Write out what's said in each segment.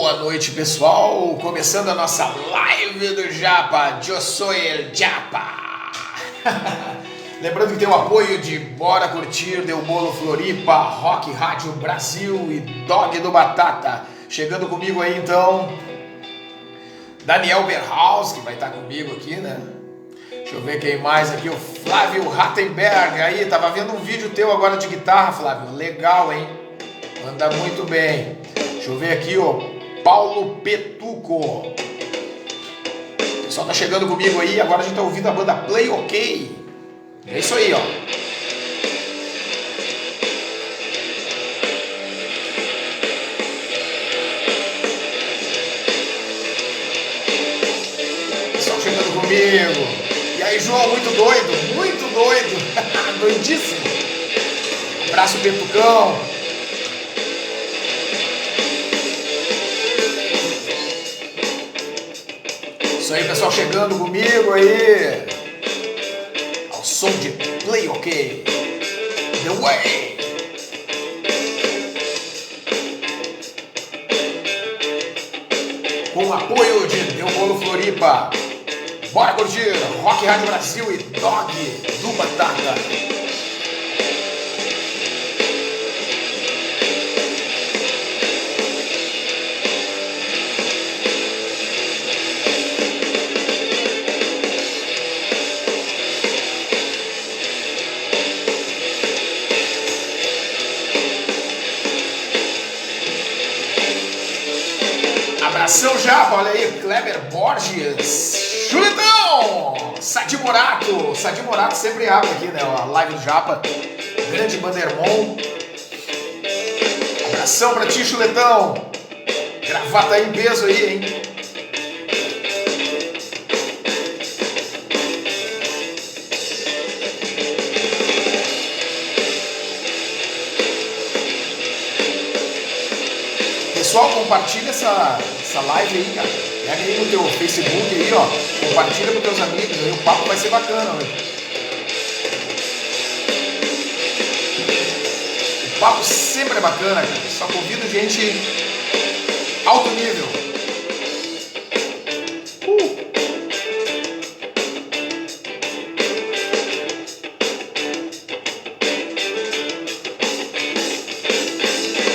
Boa noite, pessoal. Começando a nossa live do Japa. Eu sou el Japa. Lembrando que tem o apoio de Bora Curtir, Del Bolo Floripa, Rock Rádio Brasil e Dog do Batata. Chegando comigo aí, então, Daniel Berhaus, que vai estar comigo aqui, né? Deixa eu ver quem mais aqui. O Flávio Rattenberg. Aí, tava vendo um vídeo teu agora de guitarra, Flávio. Legal, hein? Anda muito bem. Deixa eu ver aqui, ó. Paulo Petuco. O pessoal tá chegando comigo aí. Agora a gente tá ouvindo a banda Play OK. É isso aí, ó. Pessoal chegando comigo. E aí, João, muito doido. Muito doido. Doidíssimo. Abraço, Petucão. Isso aí, pessoal chegando comigo aí. Ao som de Play OK. The Way. Com o apoio de Del Bolo Floripa. Bora curtir Rock Rádio Brasil e Dog do Batata. Abração já, olha aí, Kleber Borges, Chuletão, Sadi Morato sempre abre aqui, né, a live do Japa, grande Bandermon, abração pra ti, Chuletão, gravata aí em peso aí, hein. Pessoal, compartilha essa live aí, cara. Pega aí no teu Facebook aí, ó. Compartilha com teus amigos aí. O papo vai ser bacana hoje. O papo sempre é bacana, cara. Só convido gente alto nível.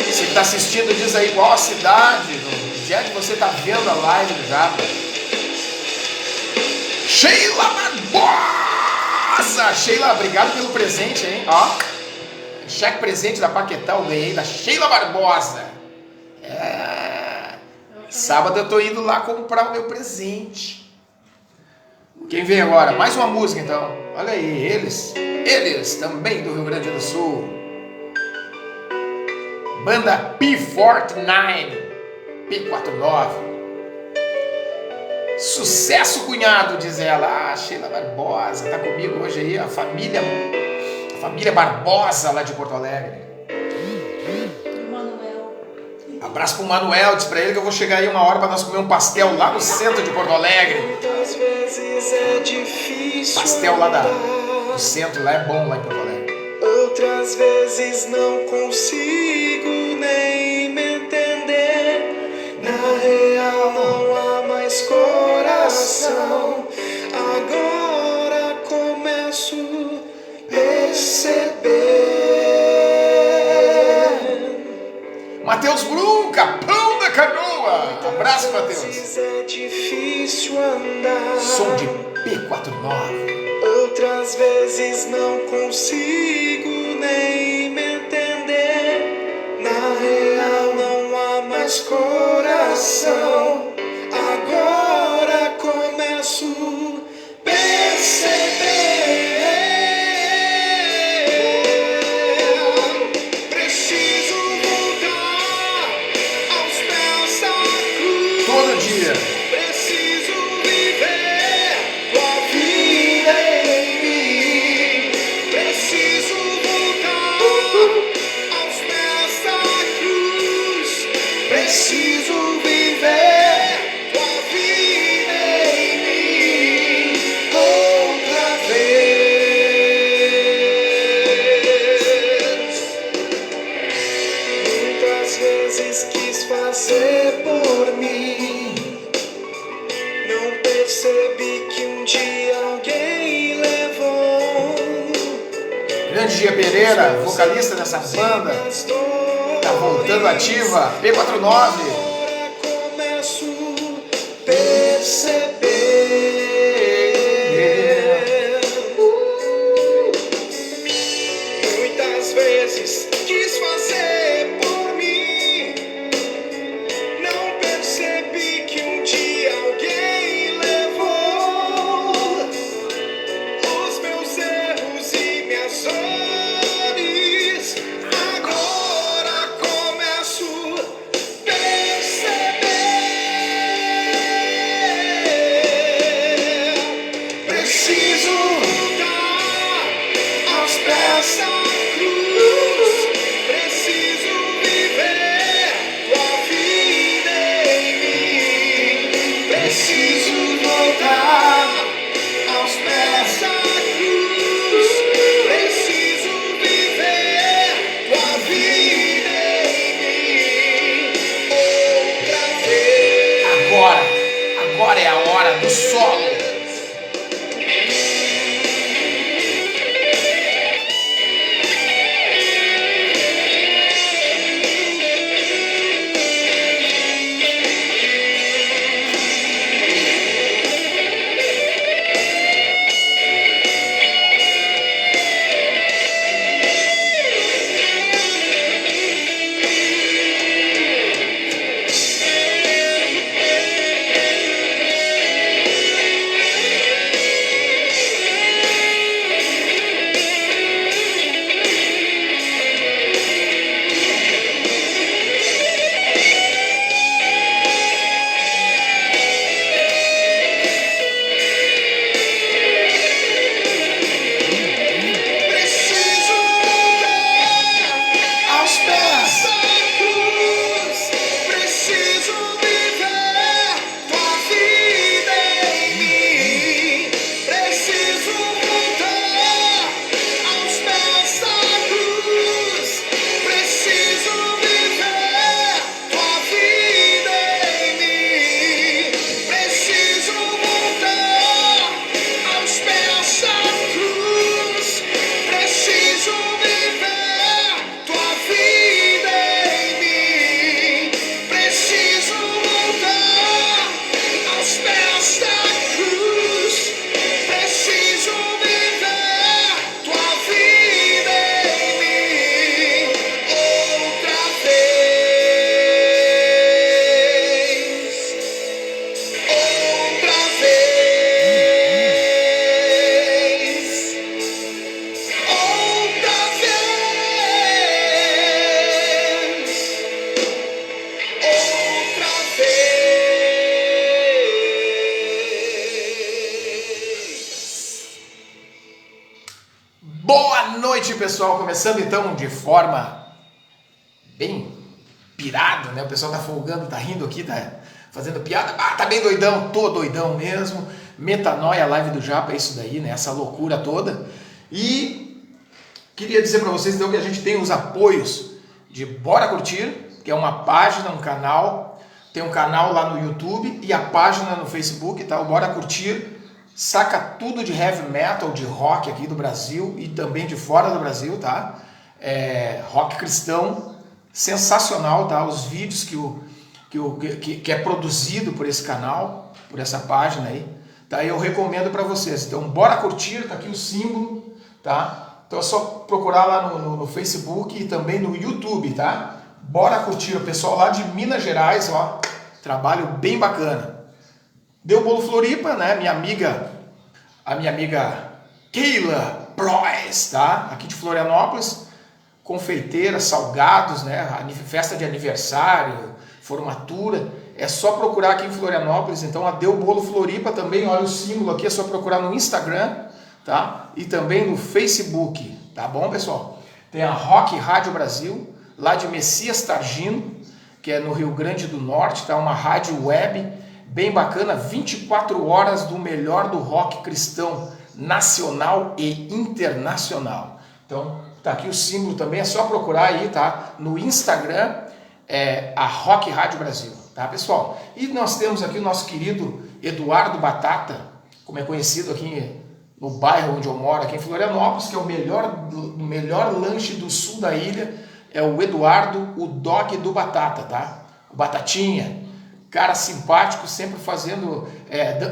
Você que tá assistindo, diz aí qual a cidade, onde é que você tá vendo a live do Japa. Sheila Barbosa! Sheila, obrigado pelo presente, hein? Ó, cheque presente da Paquetá, eu ganhei da Sheila Barbosa. Sábado eu tô indo lá comprar o meu presente. Quem vem agora? Mais uma música, então. Olha aí, eles também do Rio Grande do Sul. Banda P49, P49. Sucesso, cunhado, diz ela. Sheila Barbosa, tá comigo hoje aí, a família Barbosa lá de Porto Alegre. Manuel. Abraço pro Manuel, diz pra ele que eu vou chegar aí uma hora pra nós comer um pastel lá no centro de Porto Alegre. Muitas vezes é difícil. Pastel lá do centro, lá é bom lá em Porto Alegre. Outras vezes não consigo nem me entender. Na real não há mais coração. Agora começo a perceber. Matheus Brum, Capão da Canoa. Abraço, Matheus. Às vezes é difícil andar. Som de P49. Outras vezes não consigo nem me entender. Na real não há mais coração. Agora começo a perceber. Preciso voltar aos pés da cruz. Todo dia. Preciso viver tua vida em mim. Preciso voltar aos pés da cruz. Preciso viver tua vida em mim outra vez. Muitas vezes quis fazer fazer por mim. Não percebi que um dia alguém levou. Grande Gia Pereira, vocalista dessa banda, tá voltando ativa, P49. Agora começo a perceber. Muitas vezes quis fazer por mim. Não percebi que um dia alguém levou os meus erros e minhas dores. Agora começo a perceber. Preciso voltar aos pés da cruz. Preciso viver tua vida em mim. Preciso voltar aos pés da cruz. Preciso viver tua vida em mim. Outra vez. Agora é a hora do solo. Preciso voltar aos pés da cruz. Preciso viver tua vida em mim. Preciso voltar aos pés da cruz. Preciso viver tua vida em mim. Preciso voltar aos pés da cruz. Preciso viver tua vida em mim. Preciso voltar aos pés da cruz. Preciso viver tua vida em mim. Outra vez. Outra vez. Outra vez. Boa noite, pessoal. Começando então de forma bem pirada, né? O pessoal tá folgando, tá rindo aqui, tá fazendo piada. Ah, tá bem doidão, tô doidão mesmo. Metanoia, live do Japa, é isso daí, né? Essa loucura toda. E queria dizer para vocês então que a gente tem os apoios de Bora Curtir, que é uma página, um canal. Tem um canal lá no YouTube e a página no Facebook, tá? O Bora Curtir saca tudo de heavy metal, de rock aqui do Brasil e também de fora do Brasil, tá? Rock cristão, sensacional, tá? Os vídeos que é produzido por esse canal, por essa página aí, tá? Eu recomendo para vocês. Então, Bora Curtir, tá aqui o símbolo, tá? Então é só procurar lá no Facebook e também no YouTube, tá? Bora Curtir, o pessoal lá de Minas Gerais, ó, trabalho bem bacana. Deu Bolo Floripa, né? A minha amiga Keila Prois, tá? Aqui de Florianópolis, confeiteira, salgados, né? Festa de aniversário, formatura. É só procurar aqui em Florianópolis. Então, a Deu Bolo Floripa também, olha o símbolo aqui, é só procurar no Instagram, tá? E também no Facebook, tá bom, pessoal? Tem a Rock Rádio Brasil, lá de Messias Targino, que é no Rio Grande do Norte, tá? Uma rádio web bem bacana, 24 horas do melhor do rock cristão nacional e internacional. Então, tá aqui o símbolo também, é só procurar aí, tá? No Instagram, a Rock Rádio Brasil, tá, pessoal? E nós temos aqui o nosso querido Eduardo Batata, como é conhecido aqui no bairro onde eu moro, aqui em Florianópolis, que é o melhor lanche do sul da ilha, é o Eduardo, o Doc do Batata, tá? O Batatinha, cara simpático, sempre fazendo,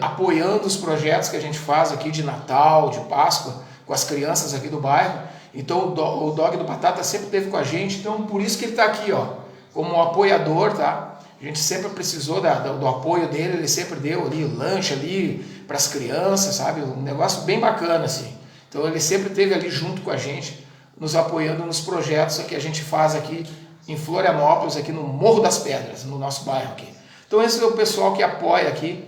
apoiando os projetos que a gente faz aqui de Natal, de Páscoa, com as crianças aqui do bairro. Então o Dog do Batata sempre esteve com a gente, então por isso que ele está aqui, ó, como um apoiador, tá? A gente sempre precisou do apoio dele, ele sempre deu ali lanche ali para as crianças, sabe? Um negócio bem bacana, assim. Então ele sempre esteve ali junto com a gente, nos apoiando nos projetos que a gente faz aqui em Florianópolis, aqui no Morro das Pedras, no nosso bairro aqui. Então esse é o pessoal que apoia aqui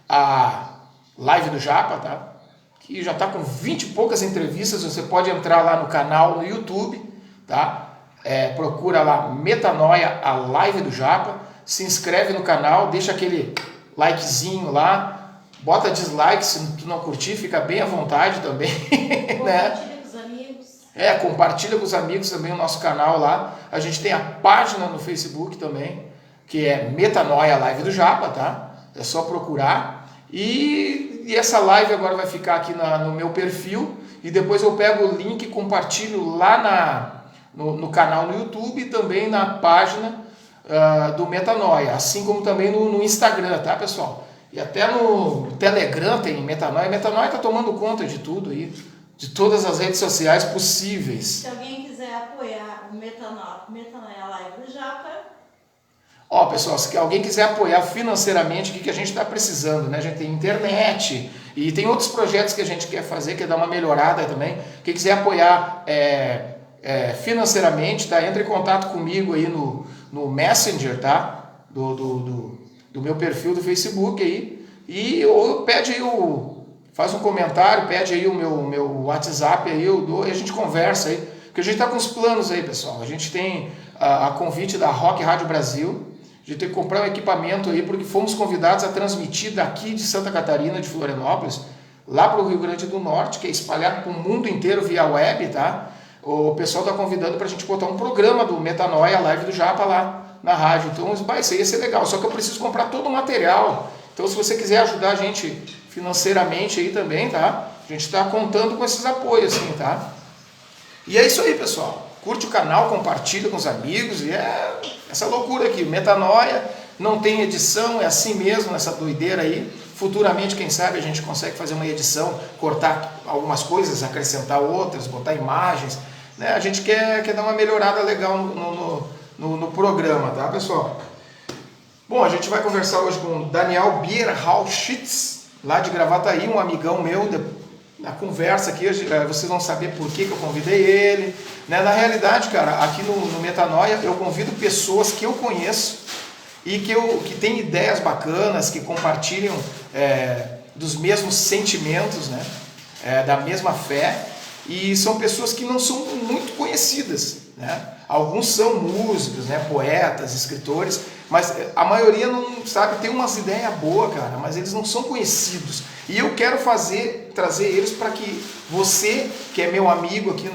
a Live do Japa, tá? Que já está com 20 e poucas entrevistas, você pode entrar lá no canal no YouTube, tá? Procura lá Metanoia, a Live do Japa, se inscreve no canal, deixa aquele likezinho lá, bota dislike se tu não curtir, fica bem à vontade também, né? Compartilha com os amigos. Compartilha com os amigos também o nosso canal lá. A gente tem a página no Facebook também, que é Metanoia Live do Japa, tá? É só procurar. E essa live agora vai ficar aqui no meu perfil, e depois eu pego o link e compartilho lá no canal no YouTube e também na página do Metanoia, assim como também no Instagram, tá, pessoal? E até no Telegram tem Metanoia. Metanoia está tomando conta de tudo aí, de todas as redes sociais possíveis. Se alguém quiser apoiar o Metanoia Live do Japa, Ó, pessoal, se alguém quiser apoiar financeiramente, o que a gente está precisando, né? A gente tem internet e tem outros projetos que a gente quer fazer, quer dar uma melhorada também. Quem quiser apoiar financeiramente, tá? Entra em contato comigo aí no Messenger, tá? Do meu perfil do Facebook aí, ou pede aí faz um comentário, pede aí o meu WhatsApp aí, e a gente conversa aí, porque a gente está com os planos aí, pessoal. A gente tem a convite da Rock Rádio Brasil, de ter que comprar um equipamento aí, porque fomos convidados a transmitir daqui de Santa Catarina, de Florianópolis, lá para o Rio Grande do Norte, que é espalhado para o mundo inteiro via web, tá? O pessoal está convidando para a gente botar um programa do Metanoia, a Live do Japa lá na rádio. Então isso aí ia ser legal, só que eu preciso comprar todo o material. Então se você quiser ajudar a gente financeiramente aí também, tá? A gente está contando com esses apoios, assim, tá? E é isso aí, pessoal. Curte o canal, compartilha com os amigos, e é essa loucura aqui. Metanoia não tem edição, é assim mesmo, essa doideira aí. Futuramente, quem sabe, a gente consegue fazer uma edição, cortar algumas coisas, acrescentar outras, botar imagens, né? A gente quer dar uma melhorada legal no programa, tá, pessoal? Bom, a gente vai conversar hoje com o Daniel Bierhaus-Schitz, lá de Gravataí, um amigão meu. Na conversa aqui, vocês vão saber por que eu convidei ele, né? Na realidade, cara, aqui no Metanoia eu convido pessoas que eu conheço e que têm ideias bacanas, que compartilham dos mesmos sentimentos, né? Da mesma fé, e são pessoas que não são muito conhecidas, né? Alguns são músicos, né? Poetas, escritores, mas a maioria não sabe, tem umas ideias boas, cara, mas eles não são conhecidos. E eu quero trazer eles para que você, que é meu amigo aqui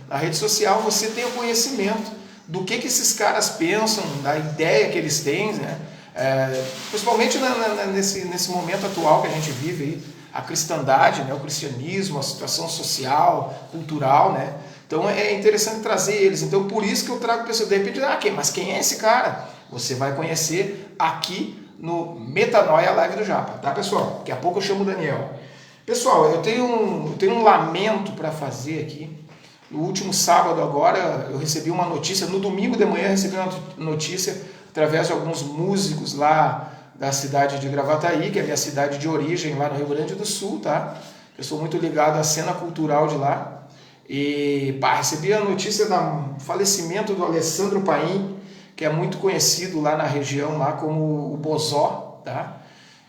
na rede social, você tenha conhecimento do que esses caras pensam, da ideia que eles têm, né? Principalmente nesse momento atual que a gente vive aí, a cristandade, né? O cristianismo, a situação social, cultural, né? Então é interessante trazer eles. Então por isso que eu trago pessoas, de repente, mas quem é esse cara? Você vai conhecer aqui no Metanoia Live do Japa, tá, pessoal? Daqui a pouco eu chamo o Daniel. Pessoal, eu tenho um lamento para fazer aqui. No último sábado agora, eu recebi uma notícia, no domingo de manhã eu recebi uma notícia através de alguns músicos lá da cidade de Gravataí, que é a minha cidade de origem lá no Rio Grande do Sul, tá? Eu sou muito ligado à cena cultural de lá. E recebi a notícia do falecimento do Alessandro Paim, que é muito conhecido lá na região, lá como o Bozó, tá?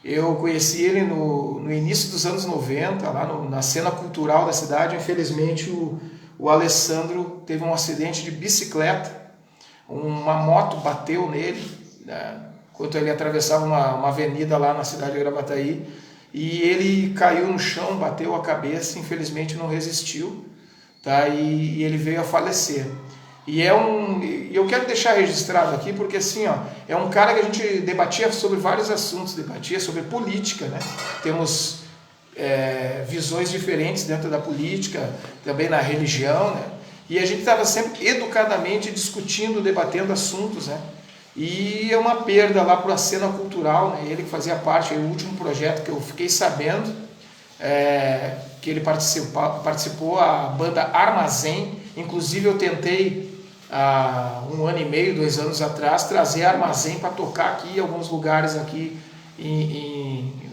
Eu conheci ele no início dos anos 90, lá na cena cultural da cidade. Infelizmente o Alessandro teve um acidente de bicicleta, uma moto bateu nele, né, enquanto ele atravessava uma avenida lá na cidade de Gravataí, e ele caiu no chão, bateu a cabeça, infelizmente não resistiu, tá? E ele veio a falecer. E eu quero deixar registrado aqui porque assim, ó, é um cara que a gente debatia sobre vários assuntos, debatia sobre política, né? Temos visões diferentes dentro da política, também na religião, né? E a gente estava sempre educadamente discutindo, debatendo assuntos, né? E é uma perda lá para a cena cultural, né? Ele que fazia parte, o último projeto que eu fiquei sabendo, que ele participou, a banda Armazém. Inclusive eu tentei há 1 ano e meio, 2 anos atrás, trazer Armazém para tocar aqui em alguns lugares aqui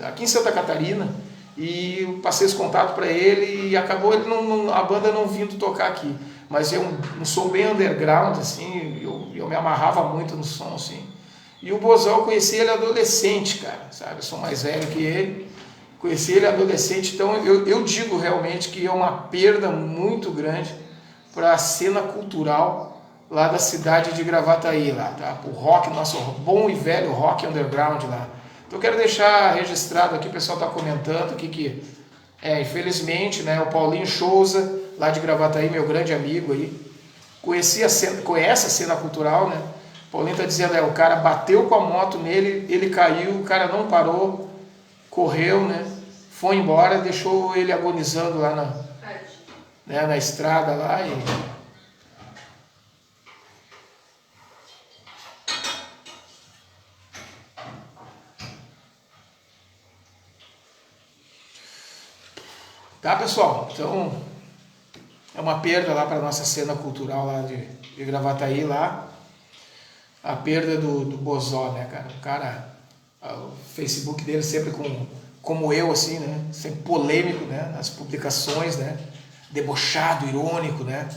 aqui em Santa Catarina, e eu passei esse contato para ele e acabou a banda não vindo tocar aqui. Mas é um som bem underground, assim, eu me amarrava muito no som, assim. E o Bozó, eu conheci ele adolescente, cara, sabe? Eu sou mais velho que ele, conheci ele adolescente, então eu digo realmente que é uma perda muito grande para a cena cultural lá da cidade de Gravataí, lá, tá? O rock, nosso bom e velho rock underground lá. Então eu quero deixar registrado aqui, o pessoal está comentando aqui que, infelizmente, né, o Paulinho Souza, lá de Gravataí, meu grande amigo aí, conhece a cena cultural, né? O Paulinho está dizendo, o cara bateu com a moto nele, ele caiu, o cara não parou, correu, né? Foi embora, deixou ele agonizando lá na estrada lá e... Tá, pessoal? Então, é uma perda lá para a nossa cena cultural lá de Gravataí, lá. A perda do Bozó, né, cara? O cara, o Facebook dele sempre como eu, assim, né? Sempre polêmico, né? Nas publicações, né? Debochado, irônico, né?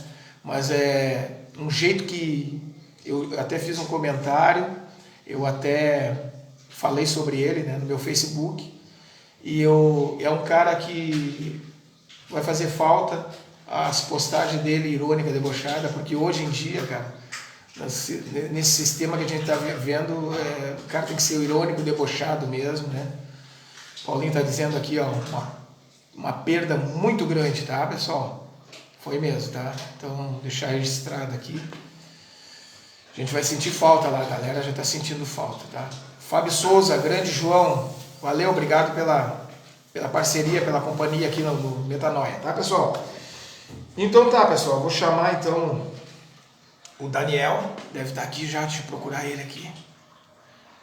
Mas é um jeito que eu até fiz um comentário, eu até falei sobre ele, né, no meu Facebook, e é um cara que vai fazer falta as postagens dele irônica, debochada, porque hoje em dia, cara, nesse sistema que a gente está vivendo, o cara tem que ser irônico, debochado mesmo, né? Paulinho está dizendo aqui, ó, uma perda muito grande, tá, pessoal? Foi mesmo, tá? Então, deixar registrado aqui. A gente vai sentir falta lá, a galera já está sentindo falta, tá? Fábio Souza, grande João, valeu, obrigado pela parceria, pela companhia aqui no Metanoia, tá, pessoal? Então tá, pessoal, vou chamar então o Daniel, deve estar aqui já, deixa eu procurar ele aqui.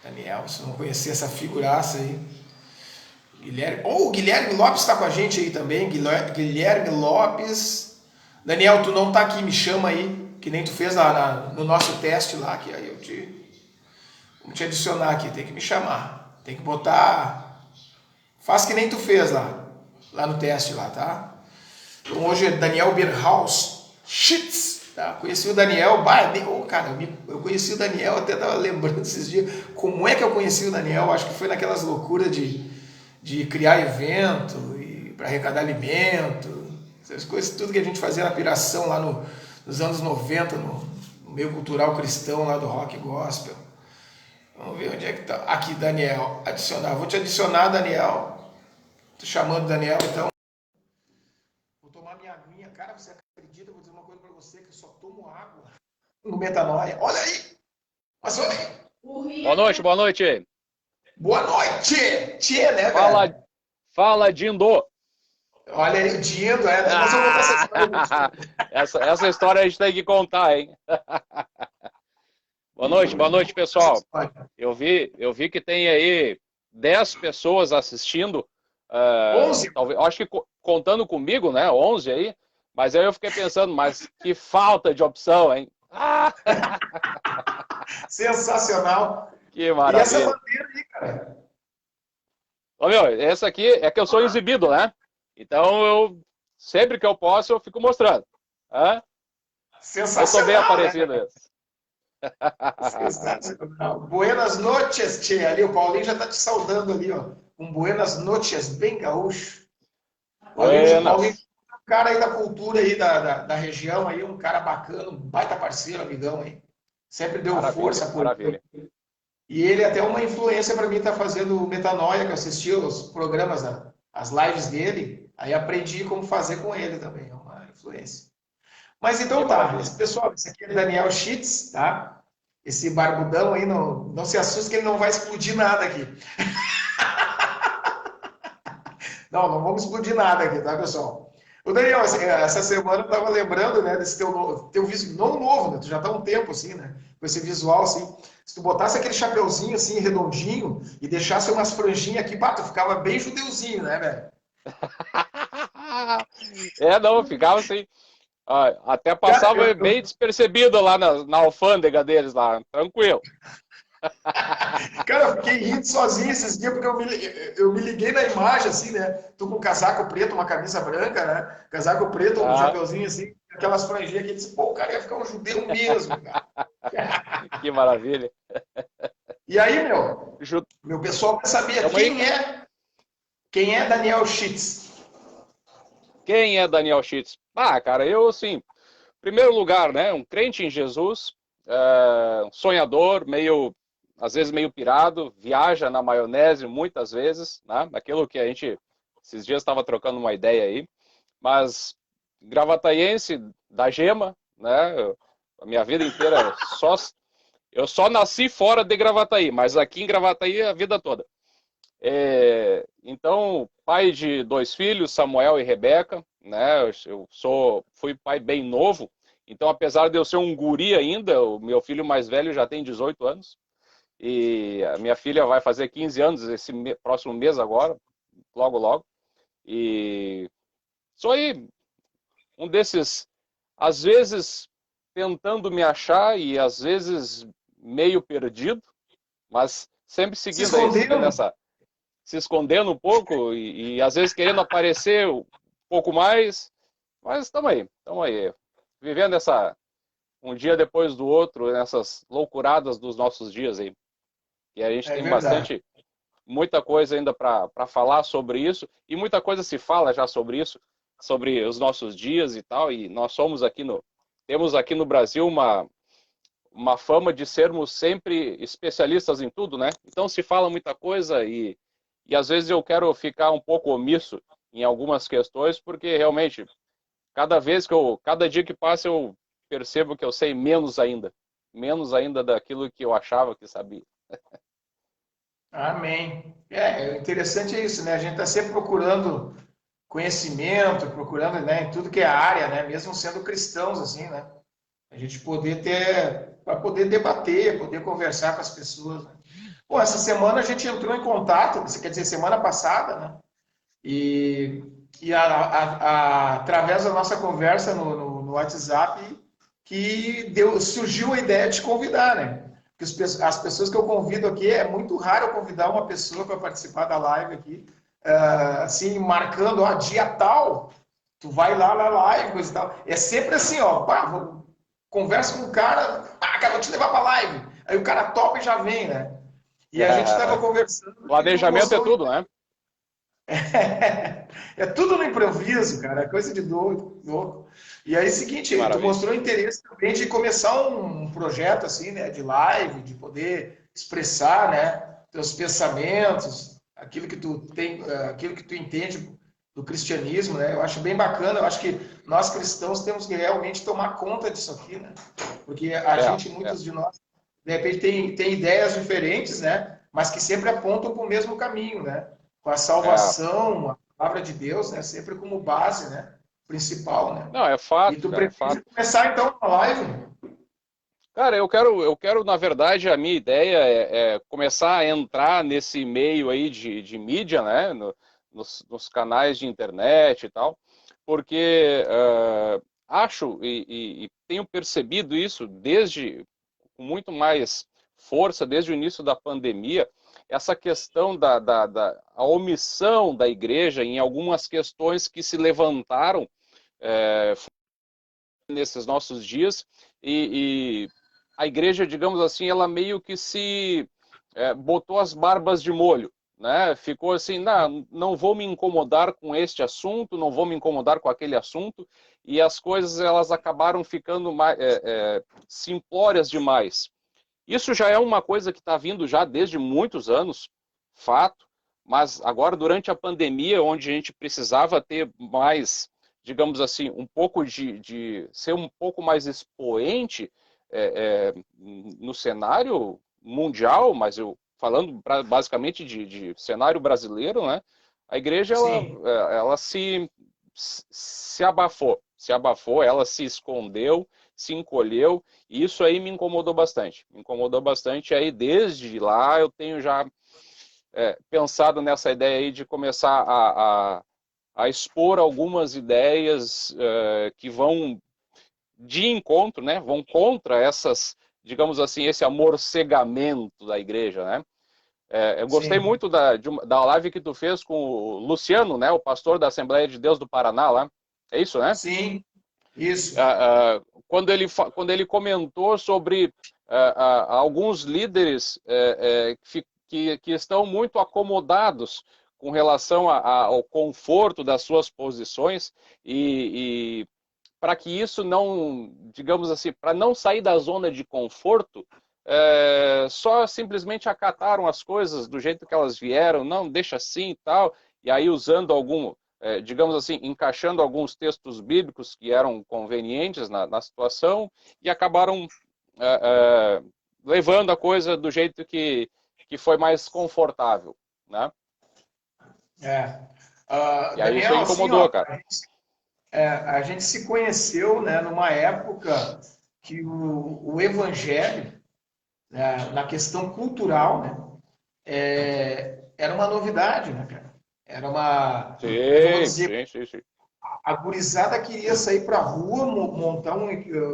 Daniel, se não conhecer essa figuraça aí. O Guilherme Lopes está com a gente aí também, Guilherme Lopes. Daniel, tu não tá aqui, me chama aí, que nem tu fez lá no nosso teste lá, que aí vou te adicionar aqui, tem que me chamar, tem que botar, faz que nem tu fez lá no teste lá, tá? Então hoje é Daniel Berhaus Schitz, tá? Conheci o Daniel, cara, eu conheci o Daniel, até tava lembrando esses dias, como é que eu conheci o Daniel, acho que foi naquelas loucuras de criar evento, para arrecadar alimento, essas coisas, tudo que a gente fazia na piração lá nos anos 90, no meio cultural cristão lá do rock gospel. Vamos ver onde é que tá. Aqui, Daniel, adicionar. Vou te adicionar, Daniel. Tô chamando Daniel, então. Vou tomar minha aguinha. Cara, você acredita? Vou dizer uma coisa pra você, que eu só tomo água no Metanoia. Olha aí! Mas olha aí! Boa noite, boa noite. Boa noite! Tchê, né, cara? Fala, Dindo. Olha aí, o Dindo, Nós vamos contar essa história. Essa história a gente tem que contar, hein? Boa noite, pessoal. Eu vi que tem aí 10 pessoas assistindo. 11? Talvez, acho que contando comigo, né? 11 aí. Mas aí eu fiquei pensando, mas que falta de opção, hein? Sensacional. Que maravilha. E essa bandeira aí, cara? Ô, meu, essa aqui é que eu sou exibido, né? Então, sempre que eu posso, eu fico mostrando. Sensacional. Eu sou bem aparecido. Né? Sensacional. Buenas noches, tchê. Ali, o Paulinho já tá te saudando ali, ó. Um buenas noches, bem gaúcho. Paulinho, um cara aí da cultura aí, da região aí, um cara bacana, um baita parceiro, amigão aí. Sempre deu força por ele. E ele é até uma influência para mim estar fazendo o Metanoia, que eu assisti os programas, as lives dele, aí aprendi como fazer com ele também, é uma influência. Mas então Que tá, maravilha. pessoal, esse aqui é Daniel Schitz, tá? Esse barbudão aí, não se assuste que ele não vai explodir nada aqui. Não vamos explodir nada aqui, tá, pessoal? O Daniel, essa semana eu tava lembrando, né, desse teu visual, não novo, né? Tu já tá há um tempo assim, né? Com esse visual assim. Se tu botasse aquele chapeuzinho assim, redondinho, e deixasse umas franjinhas aqui, pá, tu ficava bem judeuzinho, né, velho? Não, ficava assim. Até Cara, passava bem despercebido lá na alfândega deles lá, tranquilo. Cara, eu fiquei rindo sozinho esses dias, porque eu me liguei na imagem, assim, né? Tu com um casaco preto, uma camisa branca, né? Casaco preto, um Ah, chapeuzinho assim, aquelas franjinhas que eu disse, pô, o cara ia ficar um judeu mesmo, cara. que maravilha. E aí, meu, Ju- meu pessoal quer saber Tamo aí. quem é Daniel Schitz. Quem é Daniel Schitz? Cara, eu, assim, em primeiro lugar, né, um crente em Jesus, um sonhador, às vezes meio pirado, viaja na maionese muitas vezes, né, aquilo que a gente, esses dias estava trocando uma ideia aí, mas gravataiense da Gema, né, a minha vida inteira eu só nasci fora de Gravataí, mas aqui em Gravataí a vida toda. Então, pai de 2 filhos, Samuel e Rebeca, né? Fui pai bem novo, então apesar de eu ser um guri ainda, o meu filho mais velho já tem 18 anos e a minha filha vai fazer 15 anos esse próximo mês agora, logo logo. E sou aí um desses, às vezes tentando me achar e às vezes meio perdido, mas sempre Se seguindo aí, seguindo escondendo? essa se escondendo um pouco e às vezes querendo aparecer um pouco mais, mas estamos aí, vivendo um dia depois do outro, nessas loucuradas dos nossos dias aí. E a gente É tem verdade. muita coisa ainda para falar sobre isso, e muita coisa se fala já sobre isso, sobre os nossos dias e tal, e nós temos aqui no Brasil uma fama de sermos sempre especialistas em tudo, né? Então se fala muita coisa e às vezes eu quero ficar um pouco omisso em algumas questões, porque realmente, cada dia que passa eu percebo que eu sei menos ainda daquilo que eu achava que sabia. Amém. O interessante é isso, né? A gente está sempre procurando conhecimento, procurando, né, em tudo que é área, né? Mesmo sendo cristãos, assim, né? A gente poder ter, para poder debater, poder conversar com as pessoas, né? Bom, essa semana a gente entrou em contato, quer dizer, semana passada, né? E, através da nossa conversa no WhatsApp, surgiu a ideia de te convidar, né? Porque as pessoas que eu convido aqui, é muito raro eu convidar uma pessoa para participar da live aqui, assim, marcando, ó, dia tal, tu vai lá na live, coisa e tal. É sempre assim, ó, pá, conversa com o cara, vou te levar para live. Aí o cara topa e já vem, né? E a gente estava conversando e tu Planejamento é mostrou. tudo, né? É tudo no improviso, cara, é coisa de doido, louco. E aí, Que seguinte, tu maravilha. mostrou interesse também de começar um projeto assim, né, de live, de poder expressar, né, teus pensamentos, aquilo que tu tem, aquilo que tu entende do cristianismo, né? Eu acho bem bacana, eu acho que nós cristãos temos que realmente tomar conta disso aqui, né? Porque a É, gente, é, muitos de nós, de repente tem ideias diferentes, né? Mas que sempre apontam para o mesmo caminho, né? Com a é. salvação, a palavra de Deus, né? Sempre como base, né? Principal, né? Não, é E fato, tu cara, é pretende fato. começar então a live? Cara, na verdade, a minha ideia é começar a entrar nesse meio aí de mídia, né, nos canais de internet e tal, porque acho e tenho percebido isso com muito mais força desde o início da pandemia, essa questão a omissão da igreja em algumas questões que se levantaram nesses nossos dias e a igreja, digamos assim, ela meio que se botou as barbas de molho, né? Ficou assim, não vou me incomodar com este assunto, não vou me incomodar com aquele assunto, e as coisas elas acabaram ficando simplórias demais. Isso já é uma coisa que está vindo já desde muitos anos, fato, mas agora durante a pandemia, onde a gente precisava ter mais digamos assim, um pouco de ser um pouco mais expoente no cenário mundial, mas eu falando basicamente de cenário brasileiro, né? A igreja Sim, ela se abafou, ela se escondeu, se encolheu, e isso aí me incomodou bastante. Me incomodou bastante, aí desde lá eu tenho já pensado nessa ideia aí de começar a expor algumas ideias que vão de encontro, né? Vão contra essas, digamos assim, esse amorcegamento da igreja, né? Eu gostei sim, muito da live que tu fez com o Luciano, né? O pastor da Assembleia de Deus do Paraná lá. É isso, né? sim, isso. Quando ele comentou sobre alguns líderes que estão muito acomodados com relação ao conforto das suas posições e para que isso não, digamos assim, para não sair da zona de conforto, só simplesmente acataram as coisas do jeito que elas vieram, não, deixa assim e tal, e aí usando digamos assim, encaixando alguns textos bíblicos que eram convenientes na situação e acabaram levando a coisa do jeito que foi mais confortável, né? É. E aí isso Daniel, assim, incomodou, ó, cara. a gente se conheceu, né, numa época que o evangelho, né, na questão cultural, né, era uma novidade, né, cara? Era uma, como é que eu vou Sim, dizer, sim, sim, sim. a gurizada queria sair para a rua, montar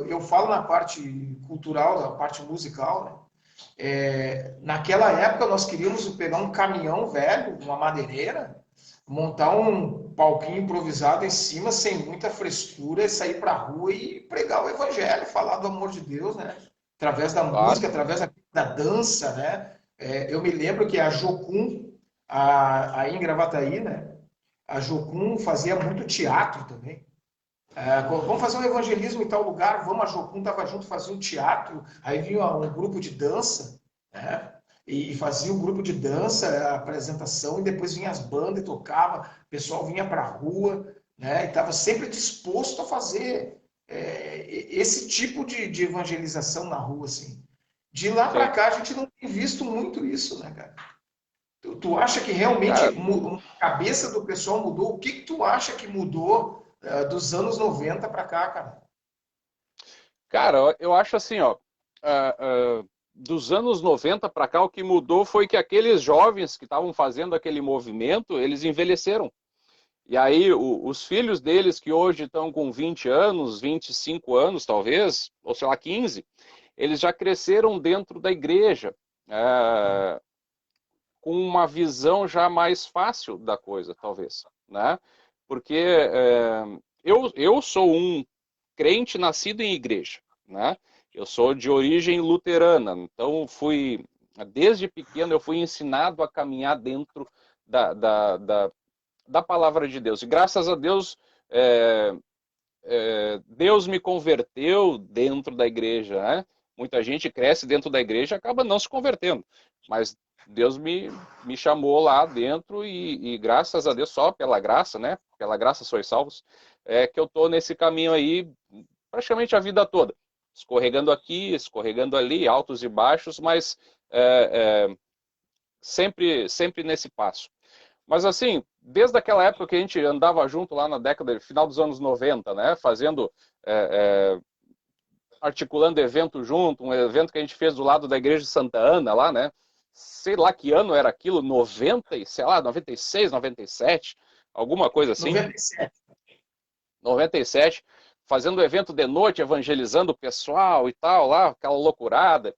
eu falo na parte cultural, na parte musical, né? Naquela época nós queríamos pegar um caminhão velho, uma madeireira, montar um palquinho improvisado em cima, sem muita frescura, e sair para a rua e pregar o evangelho, falar do amor de Deus, né? Através da Claro, música, através da dança, né? Eu me lembro que a Jocum, aí em Gravataí, né? A Jocum fazia muito teatro também. Vamos fazer um evangelismo em tal lugar, vamos, a Jocum estava junto, fazia um teatro, aí vinha um grupo de dança, né? E fazia um grupo de dança, a apresentação, e depois vinha as bandas e tocava, o pessoal vinha para a rua, né? E estava sempre disposto a fazer esse tipo de evangelização na rua, assim. De lá para sim. cá, a gente não tem visto muito isso, né, cara? Tu acha que realmente Cara, a cabeça do pessoal mudou? O que que tu acha que mudou dos anos 90 para cá, cara? Cara, eu acho assim, ó, dos anos 90 para cá, o que mudou foi que aqueles jovens que estavam fazendo aquele movimento, eles envelheceram. E aí, os filhos deles, que hoje estão com 20 anos, 25 anos, talvez, ou sei lá, 15, eles já cresceram dentro da igreja, com uma visão já mais fácil da coisa, talvez, né? Porque eu sou um crente nascido em igreja, né? Eu sou de origem luterana, então desde pequeno eu fui ensinado a caminhar dentro da palavra de Deus. E graças a Deus, Deus me converteu dentro da igreja, né? Muita gente cresce dentro da igreja e acaba não se convertendo, mas Deus me chamou lá dentro e graças a Deus, só pela graça, né? Pela graça sois salvos, que eu tô nesse caminho aí praticamente a vida toda. Escorregando aqui, escorregando ali, altos e baixos, mas sempre nesse passo. Mas assim, desde aquela época que a gente andava junto lá na final dos anos 90, né, fazendo, articulando evento junto, um evento que a gente fez do lado da igreja de Santa Ana lá, né, sei lá que ano era aquilo, 90, sei lá, 96, 97, alguma coisa assim, 97. 97, fazendo evento de noite, evangelizando o pessoal e tal, lá, aquela loucurada,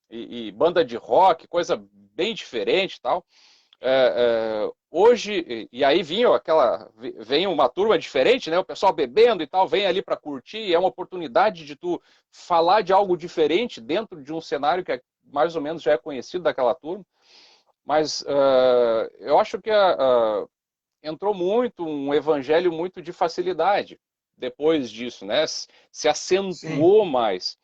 e banda de rock, coisa bem diferente e tal. Hoje, e aí vem uma turma diferente, né? O pessoal bebendo e tal, vem ali para curtir, é uma oportunidade de tu falar de algo diferente dentro de um cenário que mais ou menos já é conhecido daquela turma. Mas eu acho que entrou muito um evangelho muito de facilidade depois disso, né? Se Sim, acentuou mais.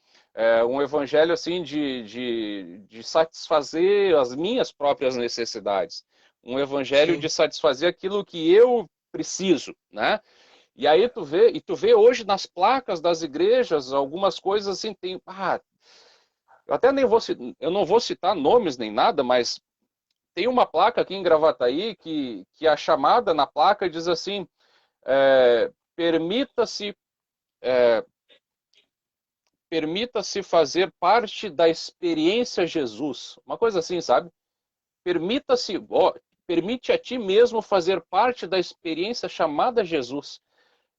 Um evangelho assim de satisfazer as minhas próprias necessidades. Um evangelho de sim, satisfazer aquilo que eu preciso, né? E aí tu vê hoje nas placas das igrejas, algumas coisas assim, tem... eu até nem vou, eu não vou citar nomes nem nada, mas tem uma placa aqui em Gravataí que a chamada na placa diz assim, permita-se permita-se fazer parte da experiência Jesus. Uma coisa assim, sabe? Permite a ti mesmo fazer parte da experiência chamada Jesus.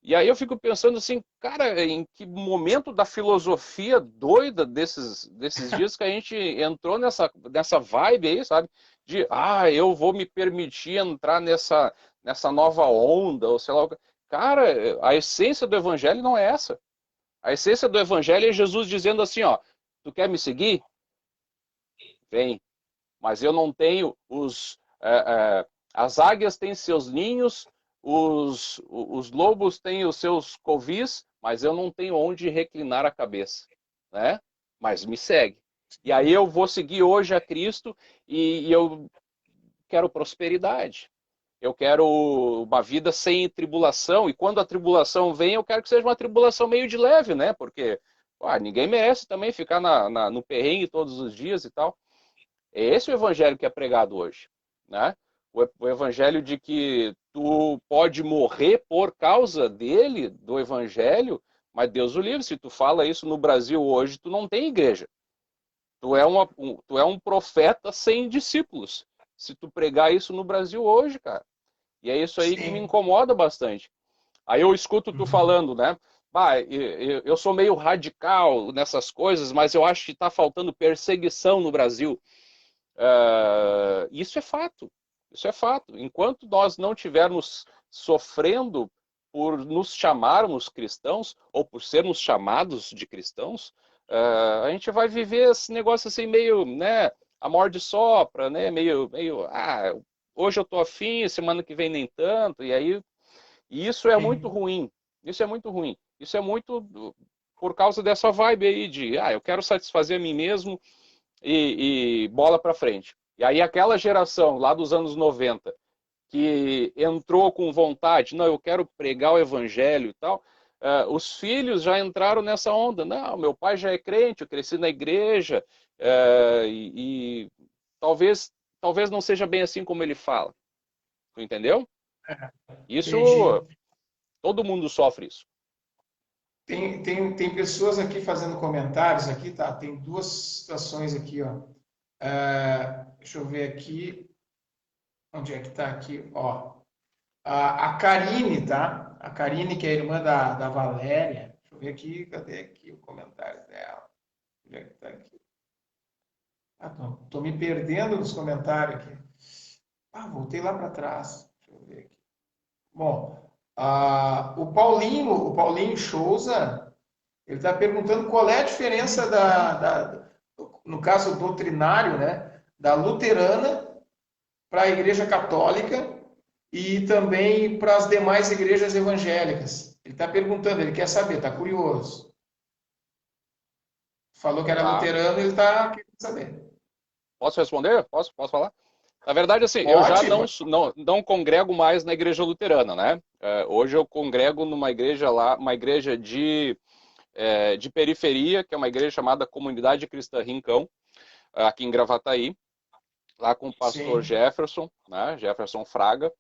E aí eu fico pensando assim, cara, em que momento da filosofia doida desses dias que a gente entrou nessa vibe aí, sabe? De, eu vou me permitir entrar nessa nova onda, ou sei lá. Cara, a essência do evangelho não é essa. A essência do evangelho é Jesus dizendo assim, ó, tu quer me seguir? Vem. Mas eu não tenho as águias têm seus ninhos, os lobos têm os seus covis, mas eu não tenho onde reclinar a cabeça, né? Mas me segue. E aí eu vou seguir hoje a Cristo e eu quero prosperidade. Eu quero uma vida sem tribulação, e quando a tribulação vem, eu quero que seja uma tribulação meio de leve, né? Porque ninguém merece também ficar no perrengue todos os dias e tal. É esse o evangelho que é pregado hoje, né? O evangelho de que tu pode morrer por causa dele, do evangelho, mas Deus o livre, se tu fala isso no Brasil hoje, tu não tem igreja. Tu é um profeta sem discípulos. Se tu pregar isso no Brasil hoje, cara. E é isso aí que me incomoda bastante. Aí eu escuto tu falando, né? Eu sou meio radical nessas coisas, mas eu acho que está faltando perseguição no Brasil. Isso é fato. Isso é fato. Enquanto nós não tivermos sofrendo por nos chamarmos cristãos, ou por sermos chamados de cristãos, a gente vai viver esse negócio assim meio, né? A morde sopra, né? Meio, hoje eu tô afim, semana que vem nem tanto, e isso é muito ruim. Isso é muito ruim. Isso é muito por causa dessa vibe aí de, eu quero satisfazer a mim mesmo e bola pra frente. E aí aquela geração lá dos anos 90 que entrou com vontade, não, eu quero pregar o evangelho e tal, os filhos já entraram nessa onda. Não, meu pai já é crente, eu cresci na igreja, e talvez não seja bem assim como ele fala. Tu entendeu? Isso, Entendi. todo mundo sofre isso. Tem pessoas aqui fazendo comentários aqui, tá? Tem duas situações aqui, ó. Deixa eu ver aqui. Onde é que tá aqui? Ó. A Karine, tá? A Karine, que é a irmã da Valéria. Deixa eu ver aqui. Cadê aqui o comentário dela? Onde é que tá aqui? Tô me perdendo nos comentários aqui. Voltei lá para trás. Deixa eu ver aqui. Bom, o Paulinho Souza, ele está perguntando qual é a diferença no caso doutrinário, né, da luterana para a Igreja Católica e também para as demais igrejas evangélicas. Ele está perguntando, ele quer saber, está curioso. Falou que era luterano, ele está querendo saber. Posso responder? Posso falar? Na verdade, assim, Pode, eu já não congrego mais na igreja luterana, né? Hoje eu congrego numa igreja lá, uma igreja de periferia, que é uma igreja chamada Comunidade Cristã Rincão, aqui em Gravataí, lá com o pastor Jefferson, né? Jefferson Fraga.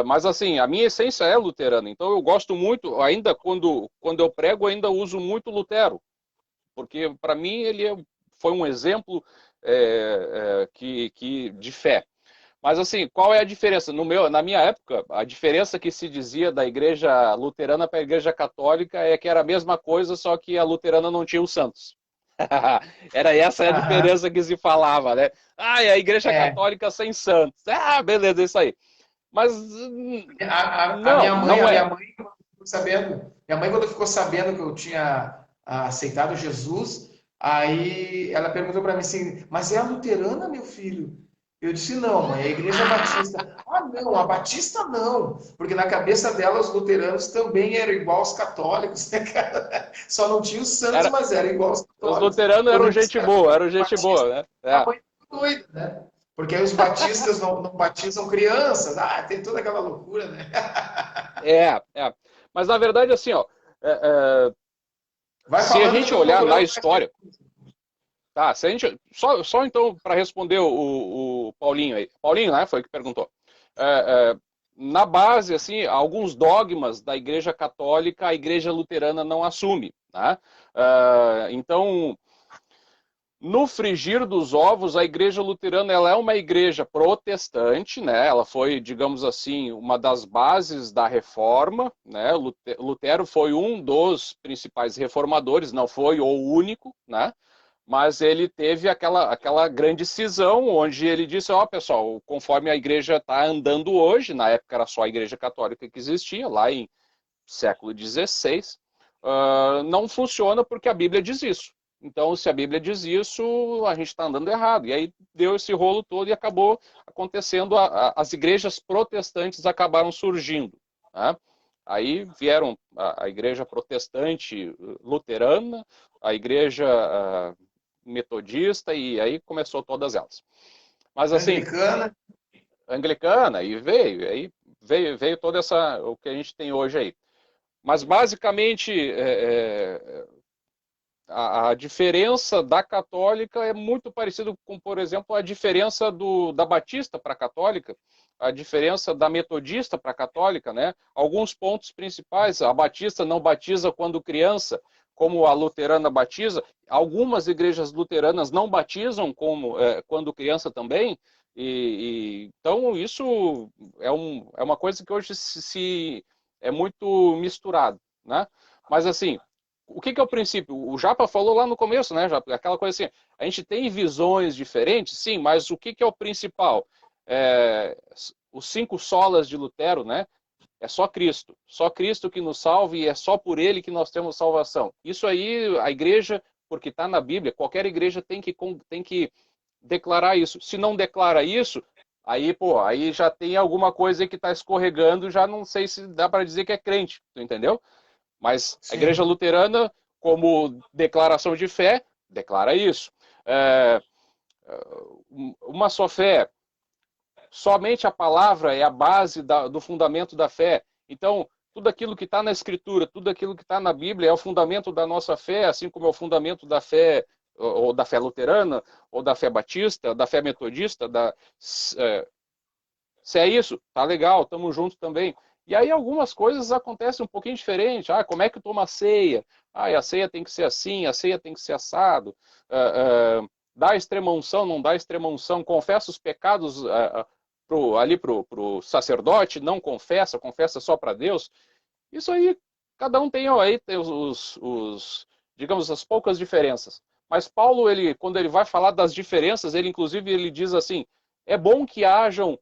Mas assim, a minha essência é luterana, então eu gosto muito, ainda quando eu prego, ainda uso muito Lutero, porque para mim ele foi um exemplo de fé. Mas assim, qual é a diferença? Na minha época, a diferença que se dizia da igreja luterana para a igreja católica é que era a mesma coisa, só que a luterana não tinha os santos. Era essa a diferença que se falava, né? A igreja católica sem santos. Beleza, isso aí. Mas minha mãe, quando ficou sabendo que eu tinha aceitado Jesus, aí ela perguntou para mim assim, mas é a luterana, meu filho? Eu disse, não, mãe, é a igreja batista. Não, a batista não, porque na cabeça dela os luteranos também eram igual aos católicos, né, cara? Só não tinha os santos, mas era igual aos católicos. Os luteranos eram gente boa, né? A mãe ficou doida, né? Porque aí os batistas não batizam crianças, tem toda aquela loucura, né? Mas na verdade, assim, ó, Vai se a falando que gente eu tô olhar na procurando. história, tá? Se a gente, só então para responder o Paulinho aí, Paulinho, né, foi o que perguntou. Na base, assim, alguns dogmas da Igreja Católica, a Igreja Luterana não assume, né? Então, no frigir dos ovos, a Igreja Luterana ela é uma igreja protestante, né? Ela foi, digamos assim, uma das bases da Reforma, né? Lutero foi um dos principais reformadores, não foi o único, né? Mas ele teve aquela grande cisão, onde ele disse, ó, pessoal, conforme a igreja está andando hoje, na época era só a Igreja Católica que existia, lá em século XVI, não funciona porque a Bíblia diz isso. Então, se a Bíblia diz isso, a gente está andando errado. E aí deu esse rolo todo e acabou acontecendo, as igrejas protestantes acabaram surgindo. Né? Aí vieram a igreja protestante luterana, a igreja metodista, e aí começou todas elas. Mas assim, Anglicana. anglicana, e aí veio toda o que a gente tem hoje aí. Mas basicamente a diferença da católica é muito parecido com, por exemplo, a diferença da batista para a católica, a diferença da metodista para a católica, né? Alguns pontos principais, a batista não batiza quando criança, como a luterana batiza. Algumas igrejas luteranas não batizam quando criança também. Então isso é uma coisa que hoje é muito misturado, né? Mas assim, o que é o princípio? O Japa falou lá no começo, né, Japa? Aquela coisa assim, a gente tem visões diferentes, sim, mas o que é o principal? Os 5 solas de Lutero, né? É só Cristo que nos salva e é só por Ele que nós temos salvação. Isso aí, a igreja, porque está na Bíblia, qualquer igreja tem que declarar isso. Se não declara isso, aí já tem alguma coisa que está escorregando, já não sei se dá para dizer que é crente, tu entendeu? Mas a Igreja Sim. Luterana, como declaração de fé, declara isso. Uma só fé, somente a palavra é a base do fundamento da fé. Então, tudo aquilo que está na Escritura, tudo aquilo que está na Bíblia é o fundamento da nossa fé, assim como é o fundamento da fé, ou da fé luterana, ou da fé batista, da fé metodista. Se é isso, tá legal, estamos juntos também. E aí algumas coisas acontecem um pouquinho diferente. Como é que toma a ceia? A ceia tem que ser assim, a ceia tem que ser assado. Dá extrema-unção, não dá extrema-unção. Confessa os pecados ali pro sacerdote, não confessa só para Deus. Isso aí, cada um tem digamos, as poucas diferenças. Mas Paulo, quando ele vai falar das diferenças, ele diz assim, é bom que hajam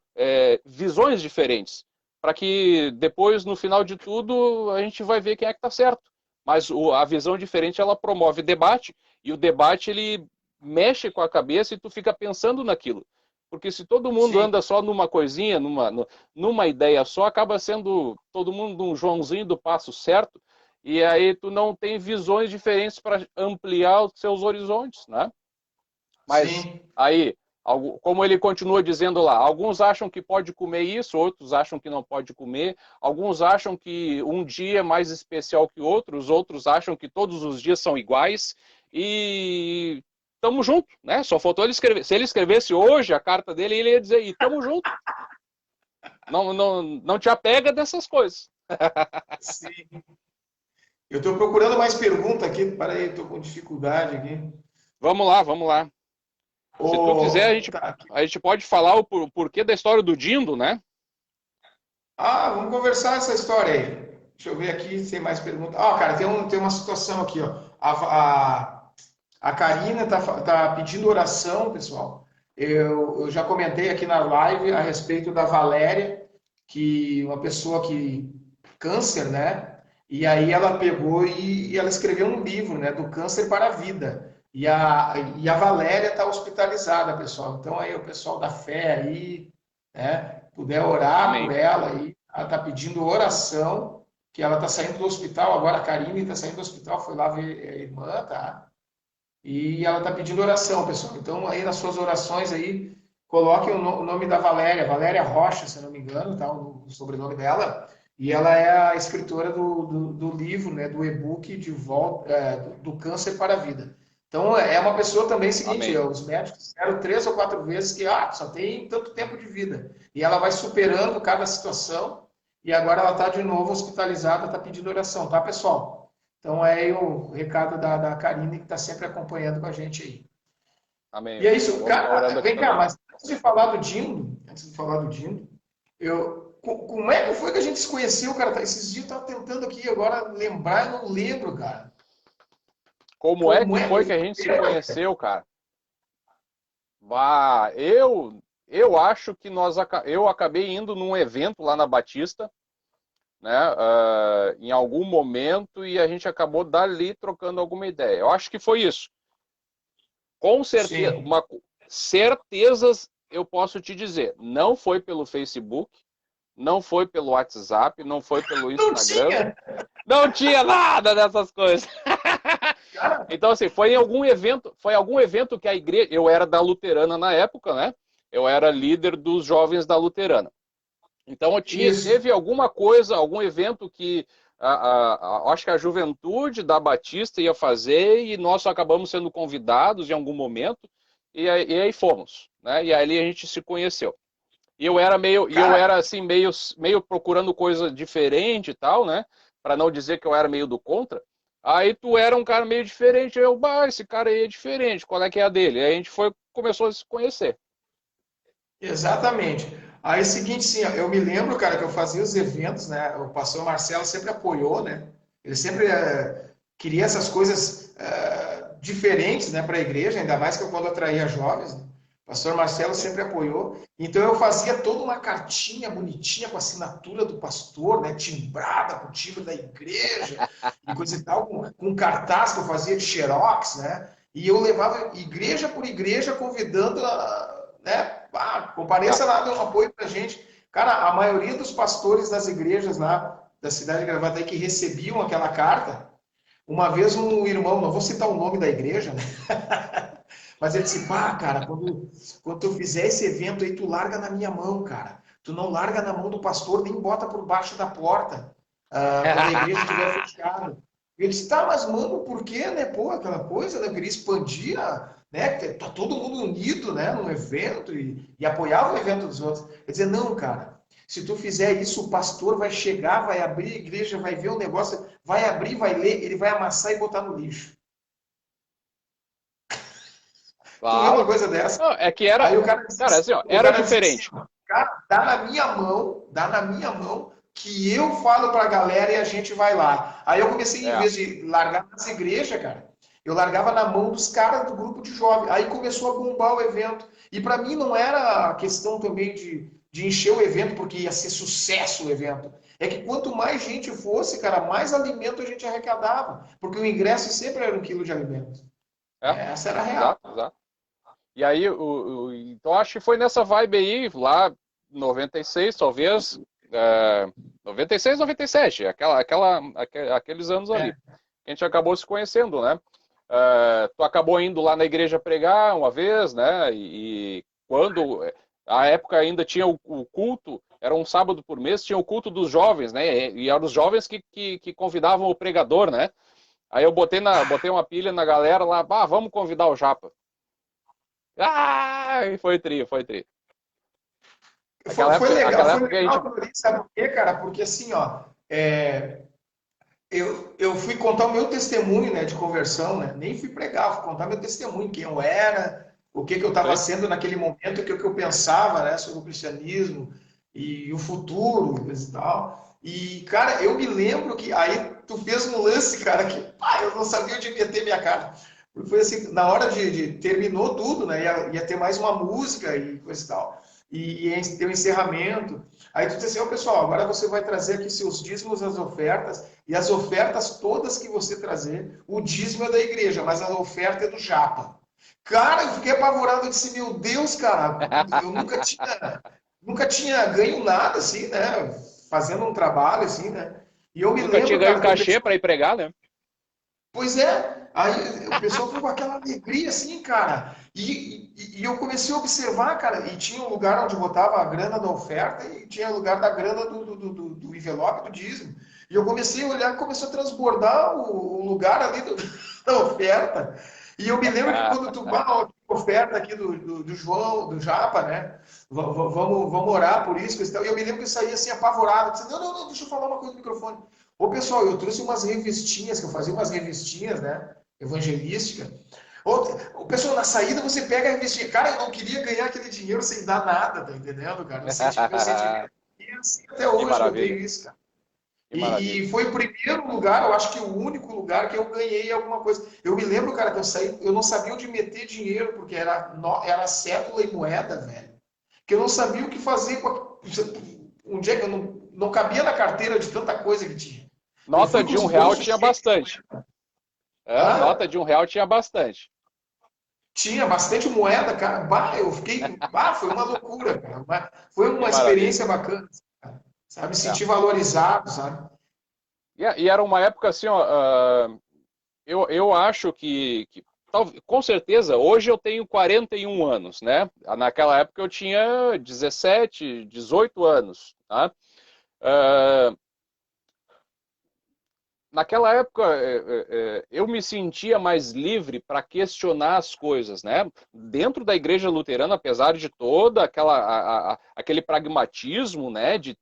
visões diferentes, para que depois, no final de tudo, a gente vai ver quem é que está certo. Mas a visão diferente, ela promove debate, e o debate, ele mexe com a cabeça e tu fica pensando naquilo. Porque se todo mundo Sim. anda só numa coisinha, numa ideia só, acaba sendo todo mundo um Joãozinho do passo certo, e aí tu não tem visões diferentes para ampliar os seus horizontes, né? Mas Sim. aí, como ele continua dizendo lá, alguns acham que pode comer isso, outros acham que não pode comer, alguns acham que um dia é mais especial que outros acham que todos os dias são iguais, e tamo junto, né? Só faltou ele escrever. Se ele escrevesse hoje a carta dele, ele ia dizer, e tamo junto. Não te apega dessas coisas. Sim. Eu estou procurando mais pergunta aqui. Para aí, estou com dificuldade aqui. Vamos lá. Se tu quiser, Tá. a gente pode falar o porquê da história do Dindo, né? Vamos conversar essa história aí. Deixa eu ver aqui se tem mais perguntas. Cara, tem uma situação aqui, ó. A Karina tá pedindo oração, pessoal. Eu já comentei aqui na live a respeito da Valéria, que uma pessoa que câncer, né? E aí ela pegou e ela escreveu um livro, né? Do câncer para a vida. E a Valéria está hospitalizada, pessoal. Então aí o pessoal da fé aí, né? Puder orar Amém. por ela aí. Ela está pedindo oração, que ela está saindo do hospital agora. A Karine está saindo do hospital, foi lá ver a irmã, tá? E ela está pedindo oração, pessoal. Então, aí nas suas orações aí, coloquem o nome da Valéria, Valéria Rocha, se eu não me engano, tá? O sobrenome dela. E ela é a escritora do livro, né, do e-book de volta, do câncer para a vida. Então, é uma pessoa também, seguinte, Amém. os médicos disseram 3 ou 4 vezes que só tem tanto tempo de vida. E ela vai superando cada situação, e agora ela está de novo hospitalizada, está pedindo oração, tá, pessoal? Então, é aí o recado da Karine, que está sempre acompanhando com a gente aí. Amém. E é isso, Vamos estar orando cara, aqui vem cá, também. mas antes de falar do Dindo, como é que foi que a gente se conheceu, cara? Esses dias eu tava tentando aqui agora lembrar, eu não lembro, cara. Como é Como que é foi que a gente se conheceu, cara? Eu acho que eu acabei indo num evento lá na Batista, né, em algum momento, e a gente acabou dali trocando alguma ideia. Eu acho que foi isso. Com certeza, Sim. certezas eu posso te dizer. Não foi pelo Facebook, não foi pelo WhatsApp, não foi pelo Não Instagram, tinha! não tinha nada dessas coisas. Cara, Então, assim, foi algum evento que a igreja. Eu era da Luterana na época, né? Eu era líder dos jovens da Luterana. Então, isso. teve alguma coisa, algum evento que acho que a juventude da Batista ia fazer e nós acabamos sendo convidados em algum momento e aí fomos, né? E aí a gente se conheceu. Eu Cara, era assim meio procurando coisa diferente e tal, né? Para não dizer que eu era meio do contra. Aí tu era um cara meio diferente, esse cara aí é diferente, qual é que é a dele? Aí a gente começou a se conhecer. exatamente. Aí, seguinte, sim, ó, eu me lembro, cara, que eu fazia os eventos, né? O pastor Marcelo sempre apoiou, né? Ele sempre queria essas coisas diferentes, né, para a igreja, ainda mais que eu quando atraía jovens, né? O pastor Marcelo Sim. sempre apoiou. Então eu fazia toda uma cartinha bonitinha com a assinatura do pastor, né, timbrada com o timbre da igreja e coisa e tal, com cartaz que eu fazia de xerox, né? E eu levava igreja por igreja convidando né, compareça Ah, lá, dê um apoio pra gente. Cara, a maioria dos pastores das igrejas lá da cidade de Gravataí que recebiam aquela carta, uma vez um irmão, não vou citar o nome da igreja, né? Mas ele disse, cara, quando tu fizer esse evento aí, tu larga na minha mão, cara. Tu não larga na mão do pastor, nem bota por baixo da porta, quando a igreja estiver fechada. Eu disse, tá, mas mano, por quê, né? Pô, aquela coisa, né? Eu queria expandir, né? Tá todo mundo unido, né? Num evento e apoiar o evento dos outros. Ele dizia, não, cara, se tu fizer isso, o pastor vai chegar, vai abrir a igreja, vai ver o negócio, vai abrir, vai ler, ele vai amassar e botar no lixo. Tu vê uma claro. coisa dessa? Não, é que era, Aí o cara disse cara, assim, assim, ó, era diferente. cara, dá na minha mão que eu falo pra galera e a gente vai lá. Aí eu comecei, em É, vez de largar nas igrejas, cara, eu largava na mão dos caras do grupo de jovens. Aí começou a bombar o evento. E para mim não era a questão também de encher o evento, porque ia ser sucesso o evento. É que quanto mais gente fosse, cara, mais alimento a gente arrecadava. Porque o ingresso sempre era 1 quilo de alimento. é, Essa era a real. exato, exato. E aí, então acho que foi nessa vibe aí, lá 96, talvez, 96, 97, aqueles anos ali. É. A gente acabou se conhecendo, né? Tu acabou indo lá na igreja pregar uma vez, né? E quando a época ainda tinha o culto, era um sábado por mês, tinha o culto dos jovens, né? E eram os jovens que convidavam o pregador, né? Aí eu botei uma pilha na galera lá, vamos convidar o Japa. E foi tri, foi tri. Foi Aquela época a gente. legal por isso, sabe por quê, cara? Porque assim, ó, eu fui contar o meu testemunho, né, de conversão, né? Nem fui pregar, fui contar meu testemunho, quem eu era, o que eu estava Sim, sendo naquele momento, o que eu pensava, né, sobre o cristianismo e o futuro e tal. E, cara, eu me lembro que aí tu fez um lance, cara, que eu não sabia onde meter minha cara. Porque foi assim, na hora terminou tudo, né? Ia ter mais uma música e coisa e tal. E ia ter o encerramento. Aí tu disse assim, pessoal, agora você vai trazer aqui seus dízimos, as ofertas, e as ofertas todas que você trazer, o dízimo é da igreja, mas a oferta é do Japa. Cara, eu fiquei apavorado, eu disse, meu Deus, cara, eu nunca tinha ganho nada, assim, né, fazendo um trabalho, assim, né, e eu me nunca tinha lembro, ganho um cara, que o cachê pessoal, para ir pregar, né? pois é, aí o pessoal foi com aquela alegria, assim, cara, E eu comecei a observar, cara, e tinha um lugar onde botava a grana da oferta e tinha lugar da grana do envelope do dízimo. E eu comecei a olhar, começou a transbordar o lugar ali da oferta. E eu me lembro que quando tu a oferta aqui do João, do Japa, né? Vamos orar por isso. E eu me lembro que eu saí assim apavorado. Disse, não, deixa eu falar uma coisa no microfone. Ô pessoal, eu trouxe umas revistinhas, que eu fazia umas revistinhas, né? Evangelística. O pessoal, na saída você pega a revistinha. Cara, eu não queria ganhar aquele dinheiro sem dar nada, tá entendendo, cara? Meu sentimento. E assim, até Que hoje eu maravilha. tenho isso, cara. Que maravilha. E foi o primeiro lugar, eu acho que o único lugar que eu ganhei alguma coisa. Eu me lembro, cara, que eu saí, eu não sabia onde meter dinheiro, porque era cédula e moeda, velho. Que eu não sabia o que fazer com um dia que eu não cabia na carteira de tanta coisa que tinha. Nota de R$ 1 tinha bastante. Nota de R$ 1 tinha bastante. Tinha bastante moeda, cara. Bah, eu fiquei. Bah, foi uma loucura, cara. Foi uma experiência bacana, sabe? Me sentir valorizado, sabe? E era uma época assim, ó, eu acho que com certeza, hoje eu tenho 41 anos, né? Naquela época eu tinha 17, 18 anos, tá? Naquela época eu me sentia mais livre para questionar as coisas, né? Dentro da Igreja Luterana, apesar de toda aquele pragmatismo, né, de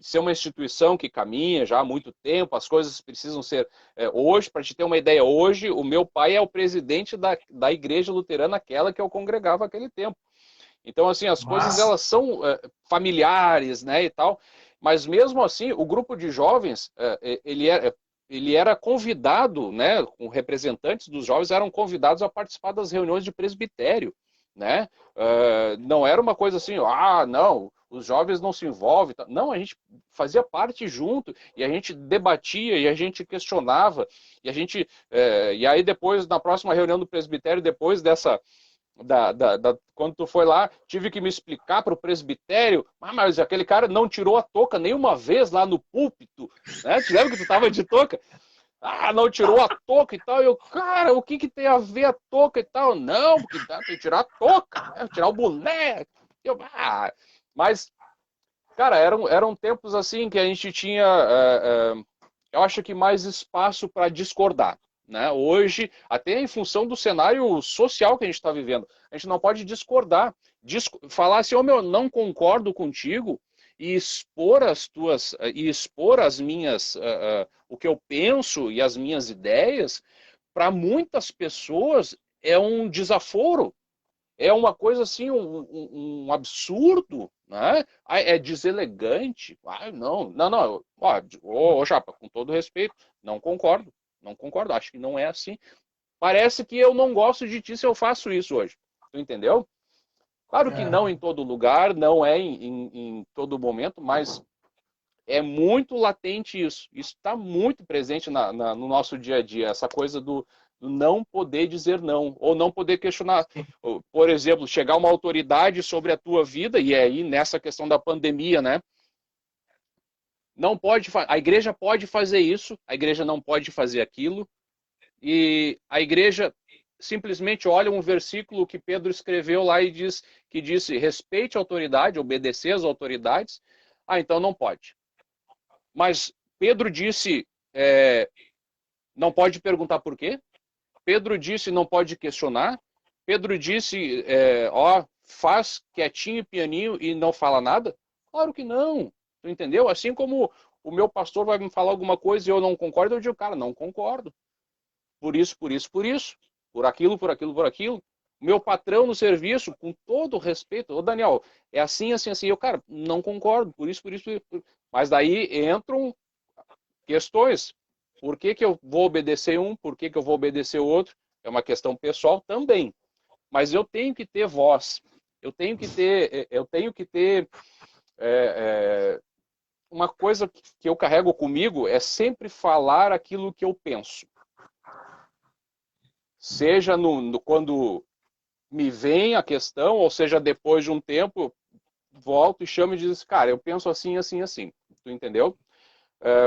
ser uma instituição que caminha já há muito tempo, as coisas precisam ser hoje, para te ter uma ideia, hoje o meu pai é o presidente da Igreja Luterana, aquela que eu congregava naquele tempo. Então, assim, as coisas elas são familiares, né, e tal. Mas mesmo assim, o grupo de jovens, ele era convidado, né, com representantes dos jovens, eram convidados a participar das reuniões de presbitério, né? Não era uma coisa assim, não, os jovens não se envolvem. Não, a gente fazia parte junto, e a gente debatia, e a gente questionava, e aí depois, na próxima reunião do presbitério, depois dessa quando tu foi lá, tive que me explicar para o presbitério, mas aquele cara não tirou a touca nenhuma vez lá no púlpito, né? Te lembra que tu tava de touca? Não tirou a touca e tal. Eu, cara, o que tem a ver a touca e tal? Não, porque tem que tirar a touca, né? Tirar o boné. Mas, cara, eram tempos assim que a gente tinha, eu acho que mais espaço para discordar. Né? Hoje, até em função do cenário social que a gente está vivendo, a gente não pode discordar, falar assim, meu, não concordo contigo e expor as minhas, o que eu penso e as minhas ideias, para muitas pessoas é um desaforo, é uma coisa assim, um absurdo, né? É deselegante. Não. Japa, com todo respeito, não concordo. Não concordo, acho que não é assim. Parece que eu não gosto de ti se eu faço isso hoje. Tu entendeu? Claro que não em todo lugar, não é em todo momento, mas é muito latente isso. Isso está muito presente no nosso dia a dia, essa coisa do não poder dizer não, ou não poder questionar. Por exemplo, chegar uma autoridade sobre a tua vida, e aí nessa questão da pandemia, né? Não pode, a igreja pode fazer isso, a igreja não pode fazer aquilo, e a igreja simplesmente olha um versículo que Pedro escreveu lá e disse, respeite a autoridade, obedecer às autoridades, então não pode. Mas Pedro disse, não pode perguntar por quê, Pedro disse, não pode questionar, Pedro disse, faz quietinho e pianinho e não fala nada? Claro que não. Tu entendeu? Assim como o meu pastor vai me falar alguma coisa e eu não concordo, eu digo, cara, não concordo. Por isso. Por aquilo. O meu patrão no serviço, com todo respeito, Daniel, é assim. Eu, cara, não concordo, por isso. Mas daí entram questões. Por que eu vou obedecer um? Por que eu vou obedecer o outro? É uma questão pessoal também. Mas eu tenho que ter voz. Eu tenho que ter uma coisa que eu carrego comigo é sempre falar aquilo que eu penso. Seja quando me vem a questão, ou seja, depois de um tempo, volto e chamo e diz, cara, eu penso assim. Tu entendeu?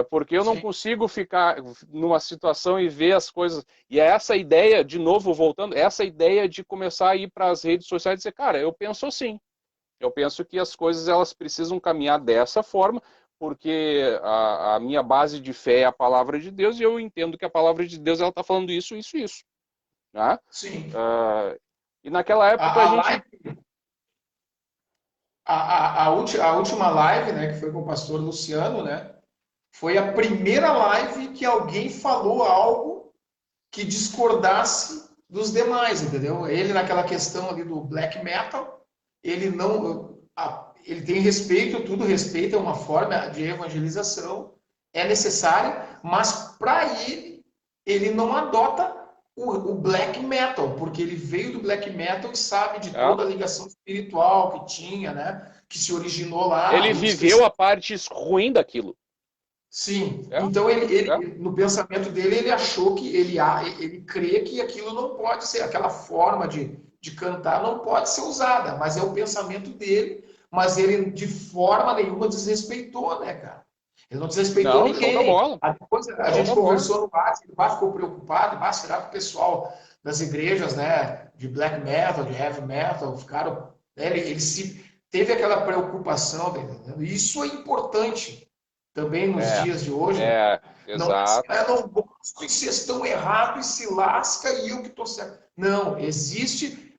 Porque eu não Sim. consigo ficar numa situação e ver as coisas. E é essa ideia, de novo, voltando, essa ideia de começar a ir para as redes sociais e dizer, cara, eu penso assim. Eu penso que as coisas elas precisam caminhar dessa forma, porque a minha base de fé é a palavra de Deus e eu entendo que a palavra de Deus ela está falando isso, isso, isso. Né? Sim. E naquela A, época a a gente. live, a última live, né, que foi com o pastor Luciano, né, foi a primeira live que alguém falou algo que discordasse dos demais, entendeu? Ele naquela questão ali do black metal, ele não, ele tem respeito, tudo respeito, é uma forma de evangelização, é necessária, mas para ele não adota o black metal, porque ele veio do black metal e sabe de É, toda a ligação espiritual que tinha, né? Que se originou lá, ele viveu a parte ruim daquilo. sim, É, então é, no pensamento dele, ele achou que ele crê que aquilo não pode ser, aquela forma de cantar não pode ser usada, mas é o pensamento dele, mas ele de forma nenhuma desrespeitou, né, cara? Ele não desrespeitou não, show da ninguém. bola. Depois a Show gente da bola. conversou no bar, o bar ficou preocupado, o bar será que o pessoal das igrejas, né, de black metal, de heavy metal, ficaram, né, ele se teve aquela preocupação, tá entendendo? Isso é importante também nos É, dias de hoje, né? Não é assim, exato. eu não gosto e vocês estão errados e se lasca e eu que estou certo. Não, existe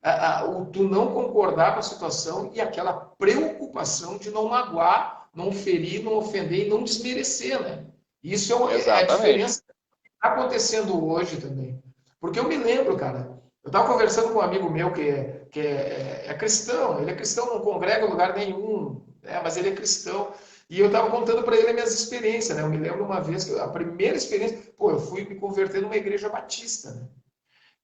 o tu não concordar com a situação e aquela preocupação de não magoar, não ferir, não ofender e não desmerecer, né? Isso é a Exatamente. diferença que está acontecendo hoje também. Porque eu me lembro, cara, eu estava conversando com um amigo meu que é cristão, ele é cristão, não congrega em lugar nenhum, né? Mas ele é cristão. E eu estava contando para ele as minhas experiências, né? Eu me lembro uma vez que a primeira experiência, pô, eu fui me converter numa igreja batista, né?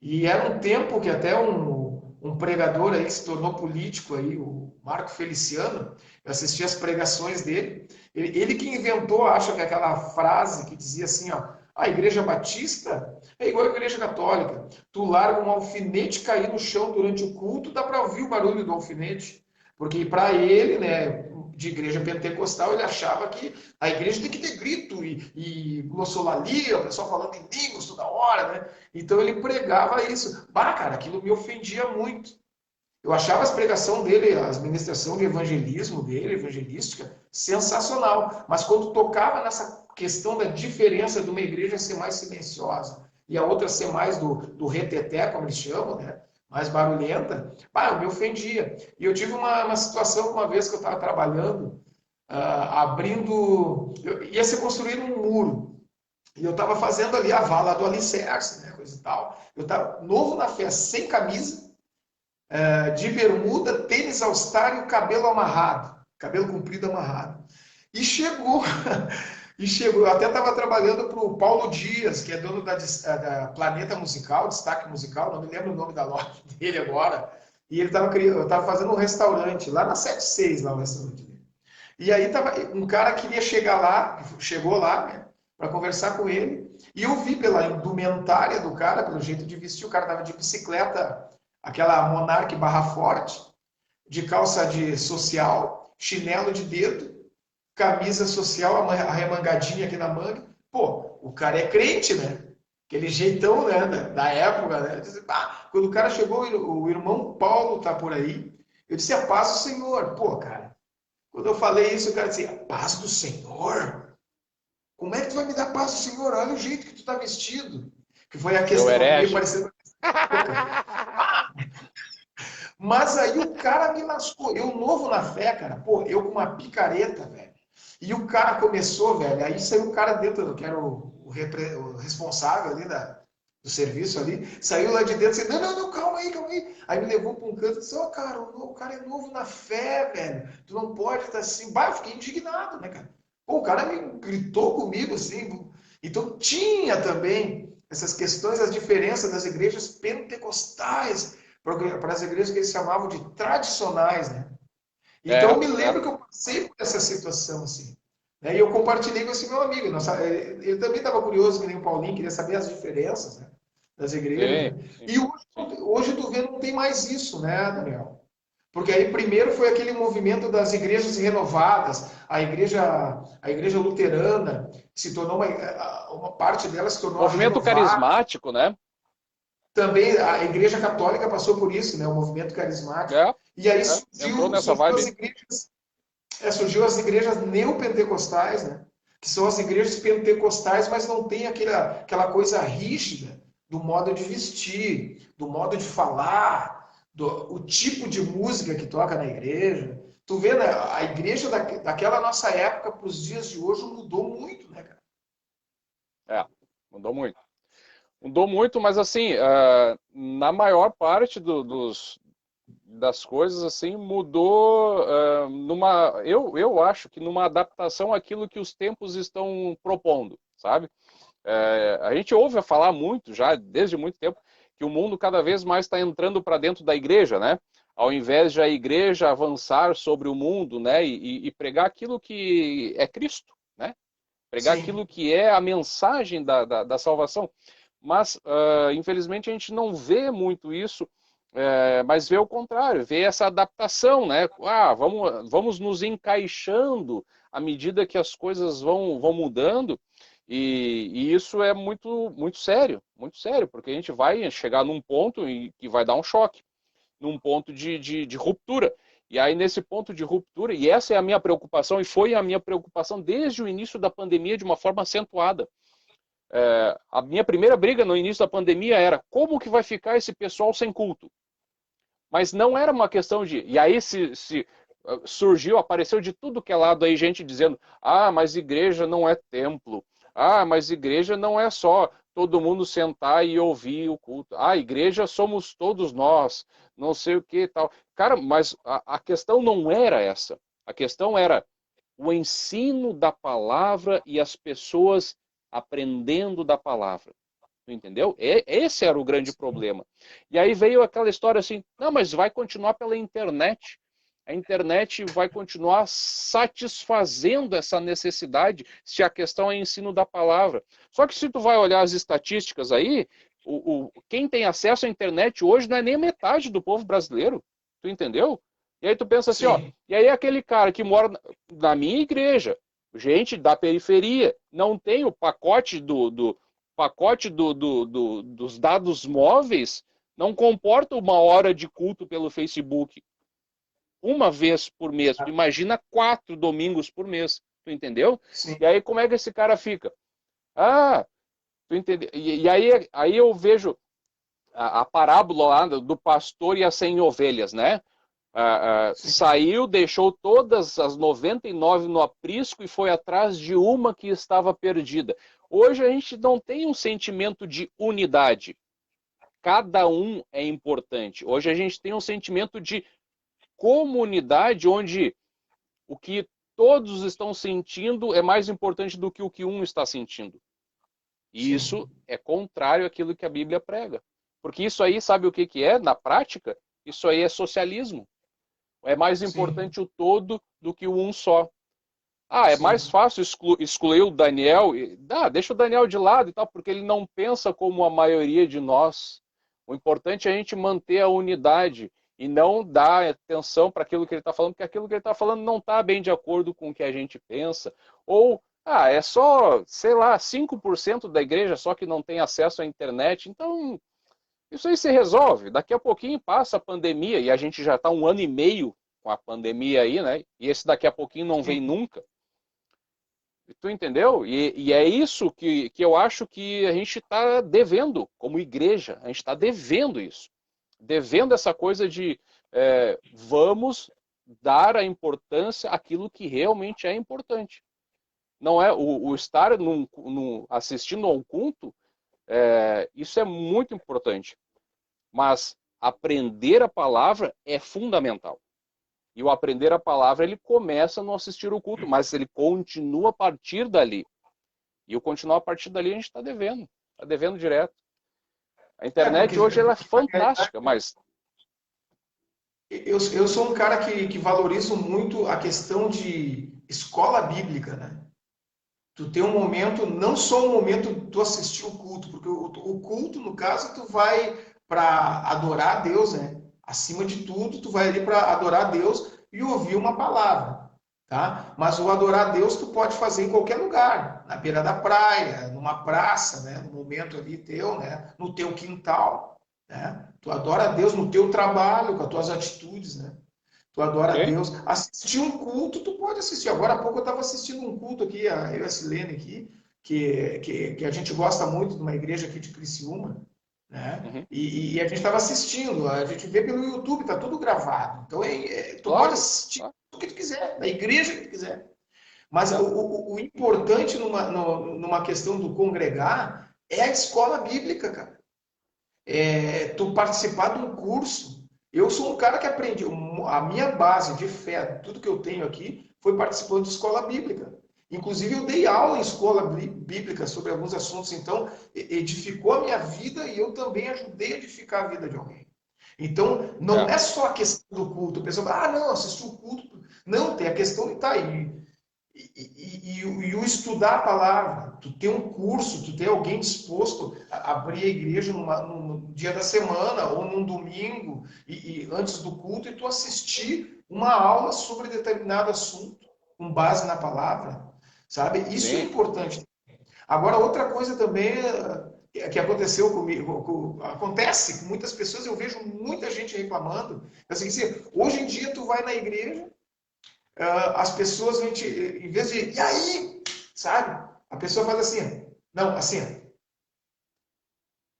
E era um tempo que até um pregador aí que se tornou político aí, o Marco Feliciano, eu assisti as pregações dele. Ele que inventou, acho que aquela frase que dizia assim, ó, a igreja batista é igual a igreja católica. Tu larga um alfinete cair no chão durante o culto, dá para ouvir o barulho do alfinete. Porque para ele, né, de igreja pentecostal, ele achava que a igreja tem que ter grito e glossolalia, o pessoal falando em línguas toda hora, né? Então ele pregava isso. Bah, cara, aquilo me ofendia muito. Eu achava as pregação dele, as ministração de evangelismo dele, evangelística, sensacional. Mas quando tocava nessa questão da diferença de uma igreja ser mais silenciosa e a outra ser mais do reteté, como eles chamam, né? Mais barulhenta, bah, eu me ofendia. E eu tive uma situação uma vez que eu estava trabalhando, abrindo. Ia ser construído um muro. E eu estava fazendo ali a vala do alicerce, né, coisa e tal. Eu estava novo na fé, sem camisa, de bermuda, tênis all-star e o cabelo amarrado, cabelo comprido amarrado. E chegou, e chegou. Eu até estava trabalhando para o Paulo Dias, que é dono da Planeta Musical, Destaque Musical, não me lembro o nome da loja dele agora. E ele estava eu estava fazendo um restaurante, lá na 76, lá o restaurante dele. E aí tava, um cara queria chegar lá, chegou lá, né, para conversar com ele, e eu vi pela indumentária do cara, pelo jeito de vestir, o cara tava de bicicleta, aquela Monarch barra forte, de calça de social, chinelo de dedo, camisa social arremangadinha aqui na manga. Pô, o cara é crente, né? Aquele jeitão, né, da época, né? Disse, quando o cara chegou, o irmão Paulo tá por aí, eu disse, a paz do Senhor. Pô, cara, quando eu falei isso, o cara disse, a paz do Senhor? Como é que tu vai me dar a paz do Senhor? Olha o jeito que tu tá vestido. Que foi a Seu questão meio herege. parecendo. Mas aí o cara me lascou. Eu novo na fé, cara. Pô, eu com uma picareta, velho. E o cara começou, velho. Aí saiu o cara dentro, que era o responsável ali do serviço ali. Saiu lá de dentro e disse, não, não, não, calma aí, calma aí. Aí me levou para um canto e disse, ó, cara, o cara é novo na fé, velho. Tu não pode estar assim. Bah, eu fiquei indignado, né, cara? Pô, o cara me gritou comigo, assim. Então tinha também essas questões, as diferenças das igrejas pentecostais para as igrejas que eles chamavam de tradicionais, né? Então eu me lembro que eu passei por essa situação assim, né? E eu compartilhei com esse meu amigo. Ele também estava curioso, que nem o Paulinho, queria saber as diferenças, né, das igrejas. Sim, Né? sim, E sim. hoje tu vê, não tem mais isso, né, Daniel? Porque aí primeiro foi aquele movimento das igrejas renovadas, a igreja luterana se tornou uma parte dela se tornou a Movimento renovada. carismático, né? Também a igreja católica passou por isso, né? O movimento carismático. É, E aí entrou surgiu, nessa vibe. surgiu as igrejas neopentecostais, né? Que são as igrejas pentecostais, mas não tem aquela coisa rígida do modo de vestir, do modo de falar, o tipo de música que toca na igreja. Tu vê, né? A igreja daquela nossa época para os dias de hoje mudou muito, né, cara? É, mudou muito. Mudou muito, mas assim, na maior parte das coisas, assim, mudou eu acho que numa adaptação àquilo que os tempos estão propondo, sabe? A gente ouve falar muito, já desde muito tempo, que o mundo cada vez mais está entrando para dentro da igreja, né? Ao invés de a igreja avançar sobre o mundo, né? E pregar aquilo que é Cristo, né? Pregar Sim. aquilo que é a mensagem da salvação. Mas, infelizmente, a gente não vê muito isso, mas vê o contrário, vê essa adaptação, né? Vamos nos encaixando à medida que as coisas vão mudando, e isso é muito sério, porque a gente vai chegar num ponto em que vai dar um choque, num ponto de ruptura. E aí, nesse ponto de ruptura, e essa é a minha preocupação, e foi a minha preocupação desde o início da pandemia de uma forma acentuada. A minha primeira briga no início da pandemia era como que vai ficar esse pessoal sem culto? Mas não era uma questão de... E aí surgiu, apareceu de tudo que é lado aí gente dizendo, mas igreja não é templo. Mas igreja não é só todo mundo sentar e ouvir o culto. Igreja somos todos nós, não sei o que e tal. Cara, mas a questão não era essa. A questão era o ensino da palavra e as pessoas aprendendo da palavra. Entendeu? Esse era o grande problema. E aí veio aquela história assim, não, mas vai continuar pela internet. A internet vai continuar satisfazendo essa necessidade se a questão é ensino da palavra. Só que se tu vai olhar as estatísticas aí, quem tem acesso à internet hoje não é nem metade do povo brasileiro. Tu entendeu? E aí tu pensa assim, ó, e aí aquele cara que mora na minha igreja, gente da periferia, não tem o pacote dos dados móveis, não comporta uma hora de culto pelo Facebook uma vez por mês. Imagina 4 domingos por mês. Tu entendeu? Sim. E aí como é que esse cara fica? Tu entendeu? E aí eu vejo a parábola lá do pastor e as 100 ovelhas, né? Saiu, deixou todas as 99 no aprisco e foi atrás de uma que estava perdida. Hoje a gente não tem um sentimento de unidade. Cada um é importante. Hoje a gente tem um sentimento de comunidade, onde o que todos estão sentindo é mais importante do que o que um está sentindo. E isso é contrário àquilo que a Bíblia prega. Porque isso aí, sabe o que é? Na prática, isso aí é socialismo. É mais importante o todo do que o um só. É mais fácil excluir o Daniel. Deixa o Daniel de lado e tal, porque ele não pensa como a maioria de nós. O importante é a gente manter a unidade e não dar atenção para aquilo que ele está falando, porque aquilo que ele está falando não está bem de acordo com o que a gente pensa. Ou, é só, sei lá, 5% da igreja só que não tem acesso à internet. Então, isso aí se resolve. Daqui a pouquinho passa a pandemia e a gente já está 1 ano e meio com a pandemia aí, né? E esse daqui a pouquinho não vem nunca. Tu entendeu? E é isso que eu acho que a gente está devendo como igreja. A gente está devendo isso. Devendo essa coisa de vamos dar a importância àquilo que realmente é importante. Não é o estar assistindo a um culto, isso é muito importante. Mas aprender a palavra é fundamental. E o aprender a palavra, ele começa no assistir o culto, mas ele continua a partir dali. E o continuar a partir dali a gente está devendo. Está devendo direto. A internet hoje ela é fantástica, mas... Eu sou um cara que valorizo muito a questão de escola bíblica, né? Tu tem um momento, não só um momento de tu assistir o culto, porque o culto, no caso, tu vai para adorar a Deus, né? Acima de tudo, tu vai ali para adorar a Deus e ouvir uma palavra, tá? Mas o adorar a Deus tu pode fazer em qualquer lugar, na beira da praia, numa praça, né? No momento ali teu, né? No teu quintal, né? Tu adora a Deus no teu trabalho, com as tuas atitudes, né? Tu adora a Sim. Deus. Assistir um culto, tu pode assistir. Agora há pouco eu estava assistindo um culto aqui, eu e a Silene aqui, que a gente gosta muito de uma igreja aqui de Criciúma, né? Uhum. E a gente estava assistindo, a gente vê pelo YouTube, tá tudo gravado. Então tu pode Claro. assistir Ah, o que tu quiser, na igreja que tu quiser. Mas é. o importante numa questão do congregar é a escola bíblica, cara. Tu participar de um curso. Eu sou um cara que aprendi, a minha base de fé, tudo que eu tenho aqui, foi participando de escola bíblica. Inclusive, eu dei aula em escola bíblica sobre alguns assuntos, então edificou a minha vida e eu também ajudei a edificar a vida de alguém. Então, não É. é só a questão do culto. O pessoal fala, não, assistiu o culto. Não, tem a questão de estar aí. E o estudar a palavra, tu ter um curso, tu ter alguém disposto a abrir a igreja num dia da semana ou num domingo e antes do culto e tu assistir uma aula sobre determinado assunto com base na palavra, sabe? Isso é Sim. importante. Agora, outra coisa também que aconteceu comigo, acontece com muitas pessoas, eu vejo muita gente reclamando, assim, hoje em dia tu vai na igreja, as pessoas vão te, em vez de, e aí, sabe? A pessoa faz assim, não, assim,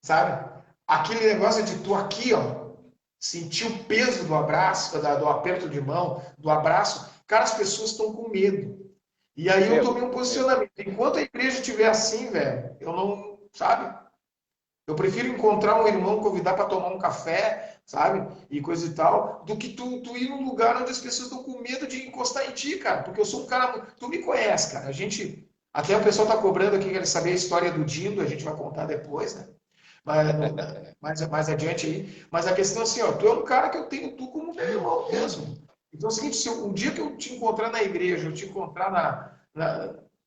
sabe? Aquele negócio de tu aqui, ó, sentir o peso do abraço, do aperto de mão, do abraço, cara, as pessoas estão com medo. E aí eu Medo. tomei um Medo. posicionamento. Enquanto a igreja estiver assim, velho, eu não, sabe? Eu prefiro encontrar um irmão, convidar para tomar um café, sabe? E coisa e tal, do que tu ir num lugar onde as pessoas estão com medo de encostar em ti, cara. Porque eu sou um cara. Tu me conhece, cara. A gente. Até o pessoal tá cobrando aqui, quer saber a história do Dindo, a gente vai contar depois, né? Mais adiante aí. Mas a questão é assim, ó, tu é um cara que eu tenho tu como meu irmão mesmo. Então é o seguinte, se um dia que eu te encontrar na igreja, eu te encontrar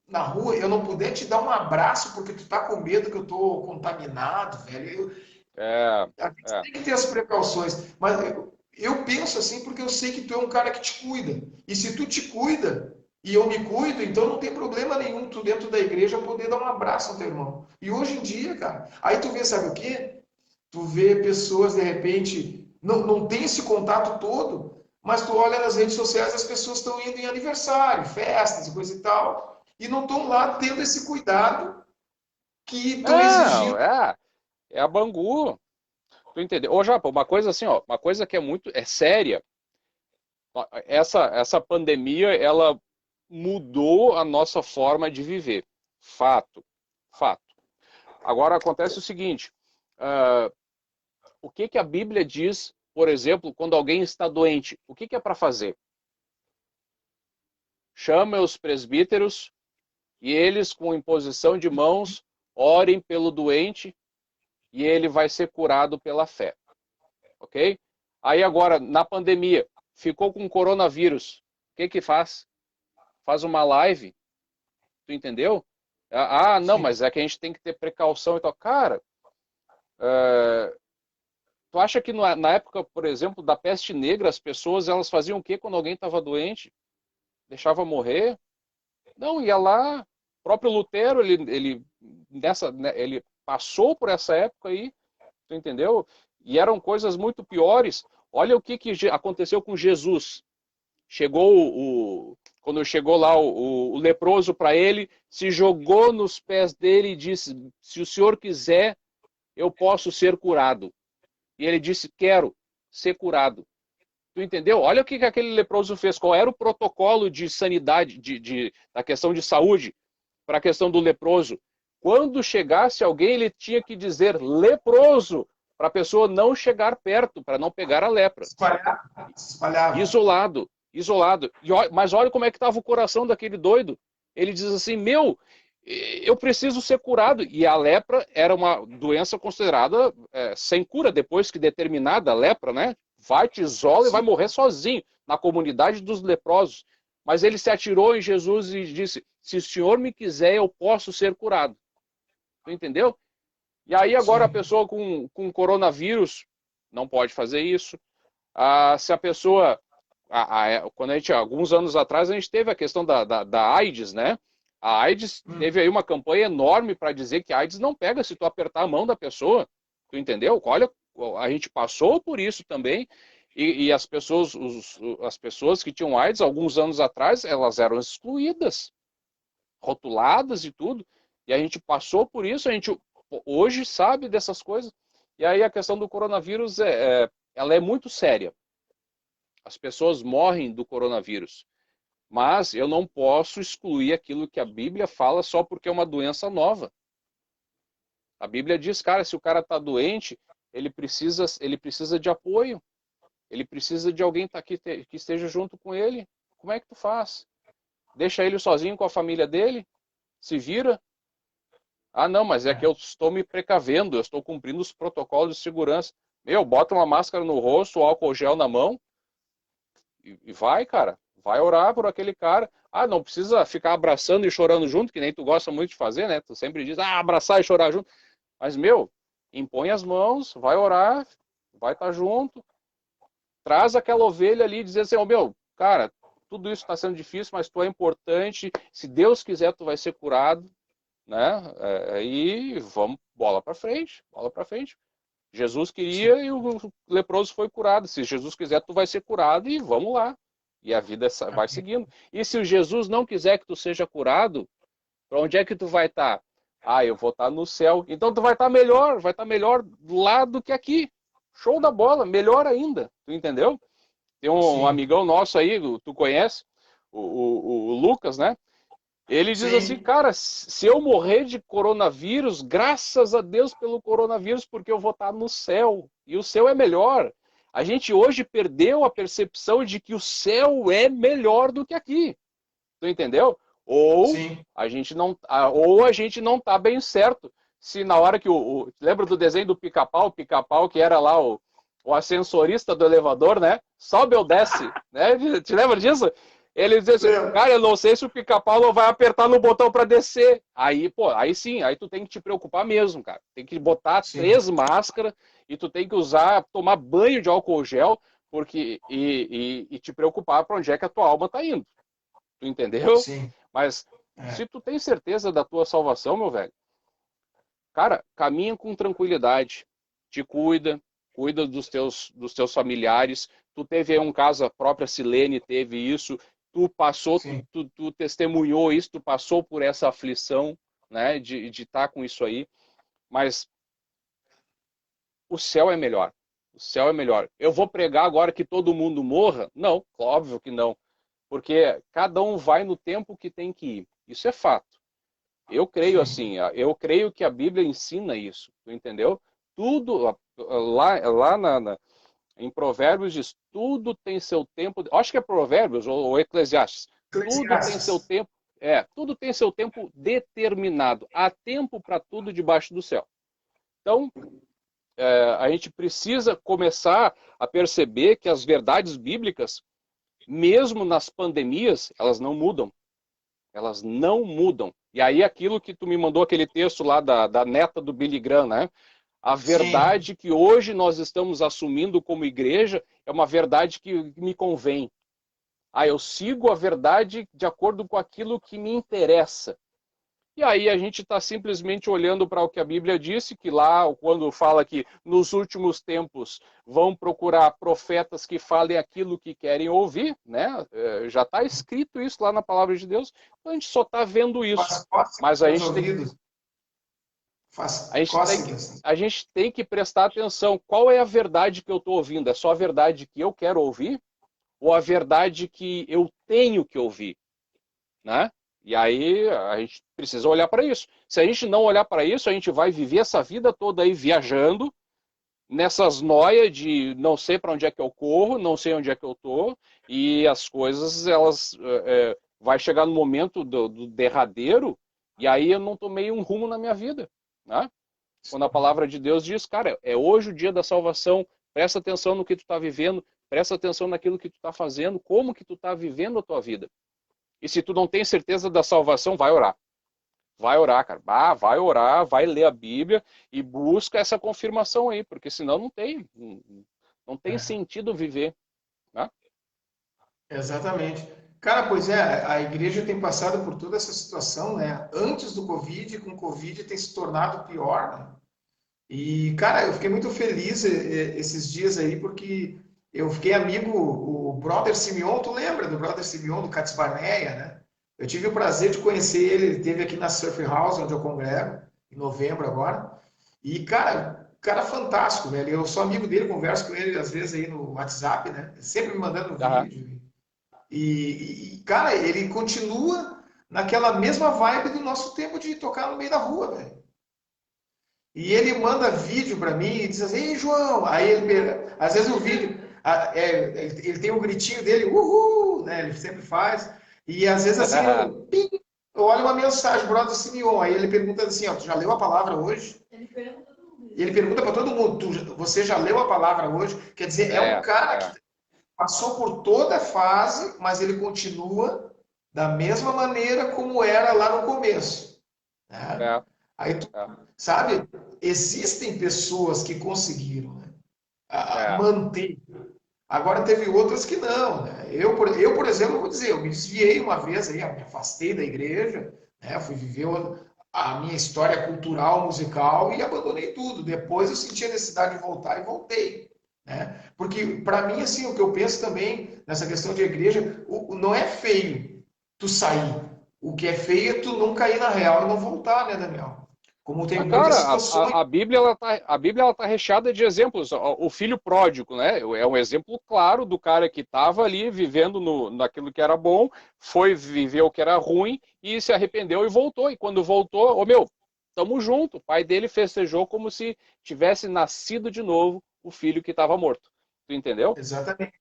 na rua, eu não puder te dar um abraço porque tu tá com medo que eu tô contaminado, velho. É. A gente É. tem que ter as precauções. Mas eu penso assim porque eu sei que tu é um cara que te cuida. E se tu te cuida e eu me cuido, então não tem problema nenhum tu dentro da igreja poder dar um abraço ao teu irmão. E hoje em dia, cara, aí tu vê, sabe o quê? Tu vê pessoas, de repente, não tem esse contato todo, mas tu olha nas redes sociais, as pessoas estão indo em aniversário, festas e coisa e tal, e não estão lá tendo esse cuidado que estão Não, exigindo. é a Bangu. Tu entendeu? Ô, Japa, uma coisa assim, ó, uma coisa que é muito, é séria. Essa pandemia, ela mudou a nossa forma de viver. Fato, fato. Agora acontece o seguinte, o que que a Bíblia diz, por exemplo, quando alguém está doente? O que que é para fazer? Chama os presbíteros e eles, com imposição de mãos, orem pelo doente e ele vai ser curado pela fé. Ok? Aí agora, na pandemia, ficou com coronavírus. O que que faz? Faz uma live, tu entendeu? Ah, não, Sim. mas é que a gente tem que ter precaução e tal. Cara, tu acha que na época, por exemplo, da peste negra, as pessoas elas faziam o quê quando alguém estava doente? Deixava morrer? Não, ia lá. O próprio Lutero, ele passou por essa época aí, tu entendeu? E eram coisas muito piores. Olha o que aconteceu com Jesus. Quando chegou lá o leproso para ele, se jogou nos pés dele e disse: se o senhor quiser, eu posso ser curado. E ele disse: quero ser curado. Tu entendeu? Olha o que aquele leproso fez. Qual era o protocolo de sanidade, da questão de saúde, para a questão do leproso? Quando chegasse alguém, ele tinha que dizer leproso, para a pessoa não chegar perto, para não pegar a lepra. Espalhava. Isolado, isolado. Mas olha como é que estava o coração daquele doido. Ele diz assim, eu preciso ser curado. E a lepra era uma doença considerada sem cura, depois que determinada a lepra, né? Vai, te isola e vai morrer sozinho, na comunidade dos leprosos. Mas ele se atirou em Jesus e disse, se o Senhor me quiser, eu posso ser curado. Tu entendeu? E aí agora a Sim. pessoa com coronavírus não pode fazer isso. Se a pessoa, quando alguns anos atrás, a gente teve a questão da AIDS, né? A AIDS teve aí uma campanha enorme para dizer que a AIDS não pega se tu apertar a mão da pessoa, tu entendeu? Olha, a gente passou por isso também, e as pessoas que tinham AIDS alguns anos atrás, elas eram excluídas, rotuladas e tudo, e a gente passou por isso, a gente hoje sabe dessas coisas. E aí a questão do coronavírus ela é muito séria. As pessoas morrem do coronavírus, mas eu não posso excluir aquilo que a Bíblia fala só porque é uma doença nova. A Bíblia diz, cara, se o cara está doente, ele precisa de apoio. Ele precisa de alguém que esteja junto com ele. Como é que tu faz? Deixa ele sozinho com a família dele? Se vira? Ah, não, mas é que eu estou me precavendo, eu estou cumprindo os protocolos de segurança. Bota uma máscara no rosto, álcool gel na mão e vai, cara. Vai orar por aquele cara. Ah, não precisa ficar abraçando e chorando junto, que nem tu gosta muito de fazer, né? Tu sempre diz, abraçar e chorar junto. Mas, impõe as mãos, vai orar, vai estar junto. Traz aquela ovelha ali e dizer assim, cara, tudo isso está sendo difícil, mas tu é importante. Se Deus quiser, tu vai ser curado, né? E vamos, bola para frente, bola para frente. Jesus queria e o leproso foi curado. Se Jesus quiser, tu vai ser curado e vamos lá. E a vida vai seguindo. E se o Jesus não quiser que tu seja curado, para onde é que tu vai estar? Eu vou estar no céu. Então tu vai estar melhor lá do que aqui. Show da bola, melhor ainda. Tu entendeu? Tem um amigão nosso aí, tu conhece, o Lucas, né? Ele diz assim, cara, se eu morrer de coronavírus, graças a Deus pelo coronavírus, porque eu vou estar no céu. E o céu é melhor. A gente hoje perdeu a percepção de que o céu é melhor do que aqui. Tu entendeu? Ou a gente não está bem certo. Se na hora que lembra do desenho do Pica-Pau que era lá o ascensorista do elevador, né? Sobe ou desce, né? Te lembra disso? Ele diz assim, cara, eu não sei se o Pica-Pau vai apertar no botão para descer. Aí sim, aí tu tem que te preocupar mesmo, cara. Tem que botar 3 máscaras e tu tem que tomar banho de álcool gel, porque e te preocupar para onde é que a tua alma tá indo. Tu entendeu? Sim. Mas se tu tem certeza da tua salvação, meu velho, cara, caminha com tranquilidade, te cuida dos teus familiares. Tu teve aí um caso, a própria Silene teve isso, tu passou, tu testemunhou isso, tu passou por essa aflição, né, de estar com isso aí, mas o céu é melhor. O céu é melhor. Eu vou pregar agora que todo mundo morra? Não, óbvio que não. Porque cada um vai no tempo que tem que ir. Isso é fato. Eu creio assim, eu creio que a Bíblia ensina isso, tu entendeu? Tudo, lá em Provérbios diz, tudo tem seu tempo, acho que é Provérbios ou Eclesiastes, tudo tem seu tempo, tudo tem seu tempo determinado, há tempo para tudo debaixo do céu. Então, a gente precisa começar a perceber que as verdades bíblicas, mesmo nas pandemias, elas não mudam. Elas não mudam. E aí aquilo que tu me mandou, aquele texto lá da neta do Billy Graham, né? A verdade que hoje nós estamos assumindo como igreja é uma verdade que me convém. Eu sigo a verdade de acordo com aquilo que me interessa. E aí a gente está simplesmente olhando para o que a Bíblia disse, que lá, quando fala que nos últimos tempos vão procurar profetas que falem aquilo que querem ouvir, né? Já está escrito isso lá na palavra de Deus, então a gente só está vendo isso. Mas a gente tem que prestar atenção. Qual é a verdade que eu estou ouvindo? É só a verdade que eu quero ouvir? Ou a verdade que eu tenho que ouvir? Né? E aí a gente precisa olhar para isso. Se a gente não olhar para isso, a gente vai viver essa vida toda aí viajando, nessas noias de não sei para onde é que eu corro, não sei onde é que eu estou, e as coisas, elas vai chegar no momento do derradeiro, e aí eu não tomei um rumo na minha vida. Né? Quando a palavra de Deus diz, cara, é hoje o dia da salvação, presta atenção no que tu está vivendo, presta atenção naquilo que tu está fazendo, como que tu está vivendo a tua vida. E se tu não tem certeza da salvação, vai orar. Vai orar, cara. Vai orar, vai ler a Bíblia e busca essa confirmação aí, porque senão não Não tem sentido viver, né? Exatamente. Cara, pois é, a igreja tem passado por toda essa situação, né? Antes do Covid, com o Covid tem se tornado pior, né? E, cara, eu fiquei muito feliz esses dias aí, porque eu fiquei amigo, o Brother Simeon, tu lembra do Brother Simeon, do Cats Barneia, né? Eu tive o prazer de conhecer ele esteve aqui na Surf House, onde eu congrego, em novembro agora. E, cara fantástico, velho. Eu sou amigo dele, converso com ele às vezes aí no WhatsApp, né? Sempre me mandando Aham. vídeo. Cara, ele continua naquela mesma vibe do nosso tempo de tocar no meio da rua, velho. E ele manda vídeo para mim e diz assim, ei, João, às vezes o vídeo, ele tem o gritinho dele, uhul, né? Ele sempre faz. E às vezes assim, eu olho uma mensagem, brother Simeon, aí ele pergunta assim, ó, tu já leu a palavra hoje? Ele pergunta pra todo mundo. E ele pergunta para todo mundo, você já leu a palavra hoje? Quer dizer, é um cara que passou por toda a fase, mas ele continua da mesma maneira como era lá no começo, né? Aí tu sabe, existem pessoas que conseguiram, né, manter. Agora teve outras que não, né? Por exemplo, vou dizer, eu me desviei uma vez aí, me afastei da igreja, né? Fui viver a minha história cultural, musical e abandonei tudo. Depois eu senti a necessidade de voltar e voltei, né? Porque para mim assim, o que eu penso também nessa questão de igreja, não é feio tu sair. O que é feio é tu não cair na real e não voltar, né, Daniel? Como tem muitas Cara, situações. a Bíblia ela tá recheada de exemplos. O filho pródigo, né? É um exemplo claro do cara que estava ali vivendo naquilo que era bom, foi viver o que era ruim e se arrependeu e voltou. E quando voltou, tamo junto. O pai dele festejou como se tivesse nascido de novo o filho que estava morto. Tu entendeu? Exatamente.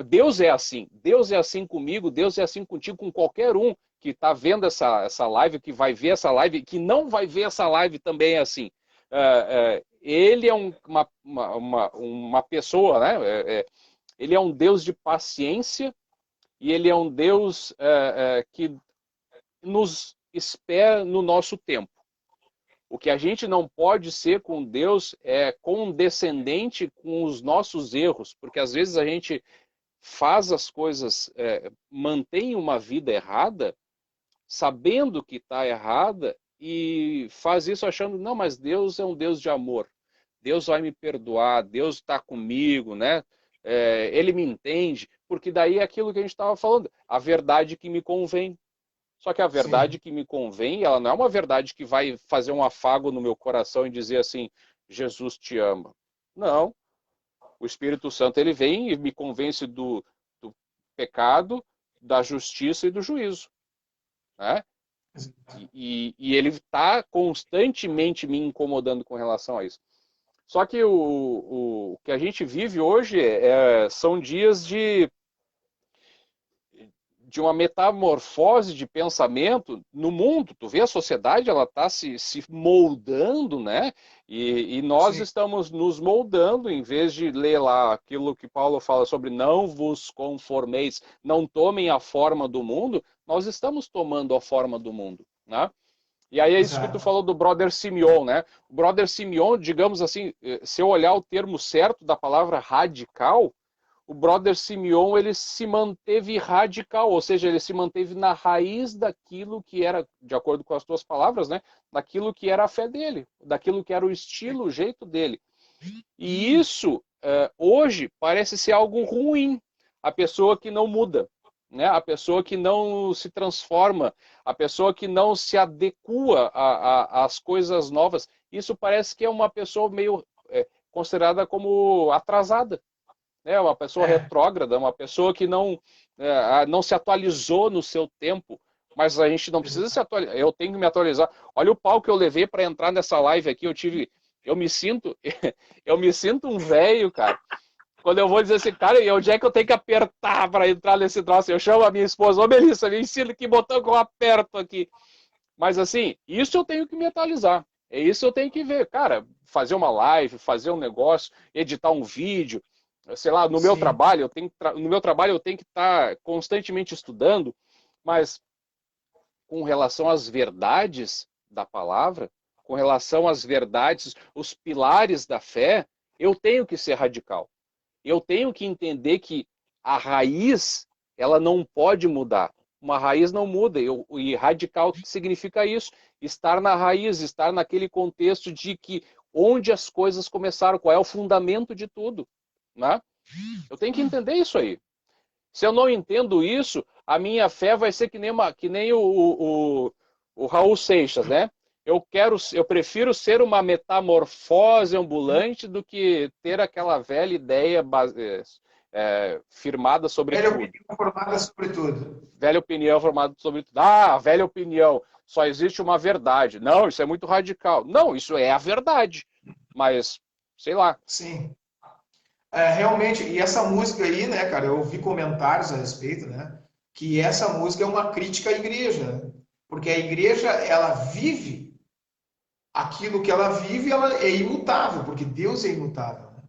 Deus é assim. Deus é assim comigo, Deus é assim contigo, com qualquer um que está vendo essa live, que vai ver essa live, que não vai ver essa live também é assim. Ele é uma pessoa, né? Ele é um Deus de paciência e ele é um Deus que nos espera no nosso tempo. O que a gente não pode ser com Deus é condescendente com os nossos erros, porque às vezes a gente faz as coisas, mantém uma vida errada, sabendo que está errada, e faz isso achando, não, mas Deus é um Deus de amor. Deus vai me perdoar, Deus está comigo, né? Ele me entende, porque daí é aquilo que a gente estava falando, a verdade que me convém. Só que a verdade Sim. que me convém, ela não é uma verdade que vai fazer um afago no meu coração e dizer assim, Jesus te ama. Não. O Espírito Santo ele vem e me convence do pecado, da justiça e do juízo, né? E ele está constantemente me incomodando com relação a isso. Só que o que a gente vive hoje são dias de uma metamorfose de pensamento no mundo. Tu vê a sociedade, ela está se moldando, né? E nós Sim. estamos nos moldando, em vez de ler lá aquilo que Paulo fala sobre não vos conformeis, não tomem a forma do mundo, nós estamos tomando a forma do mundo, né? E aí é isso que tu Exato. falou do Brother Simeon, né? O Brother Simeon, digamos assim, se eu olhar o termo certo da palavra radical, o Brother Simeon ele se manteve radical, ou seja, ele se manteve na raiz daquilo que era, de acordo com as tuas palavras, né, daquilo que era a fé dele, daquilo que era o estilo, o jeito dele. E isso, hoje, parece ser algo ruim, a pessoa que não muda, né, a pessoa que não se transforma, a pessoa que não se adequa às coisas novas. Isso parece que é uma pessoa meio considerada como atrasada. Uma pessoa retrógrada, uma pessoa que não se atualizou no seu tempo, mas a gente não precisa se atualizar, eu tenho que me atualizar. Olha o pau que eu levei para entrar nessa live aqui, eu me sinto um velho, cara. Quando eu vou dizer assim, cara, e onde é que eu tenho que apertar para entrar nesse troço? Eu chamo a minha esposa, ô Melissa, me ensina que botão que eu aperto aqui. Mas assim, isso eu tenho que me atualizar. É isso eu tenho que ver. Cara, fazer uma live, fazer um negócio, editar um vídeo, sei lá, no meu trabalho, eu tenho que estar constantemente estudando, mas com relação às verdades da palavra, com relação às verdades, os pilares da fé, eu tenho que ser radical. eu tenho que entender que a raiz, ela não pode mudar. Uma raiz não muda. E radical, o que significa isso? Estar na raiz, estar naquele contexto de que onde as coisas começaram, qual é o fundamento de tudo, né? Eu tenho que entender isso aí. Se eu não entendo isso, a minha fé vai ser que nem o Raul Seixas, né? Eu prefiro ser uma metamorfose ambulante do que ter aquela velha ideia firmada sobre Velha tudo. opinião formada sobre tudo. Velha opinião formada sobre tudo. Ah, velha opinião. Só existe uma verdade. Não, isso é muito radical. Não, isso é a verdade. Mas, sei lá. Sim. Realmente, e essa música aí, né, cara, eu ouvi comentários a respeito, né, que essa música é uma crítica à igreja, né? Porque a igreja, ela vive aquilo que ela vive, ela é imutável, porque Deus é imutável. Né?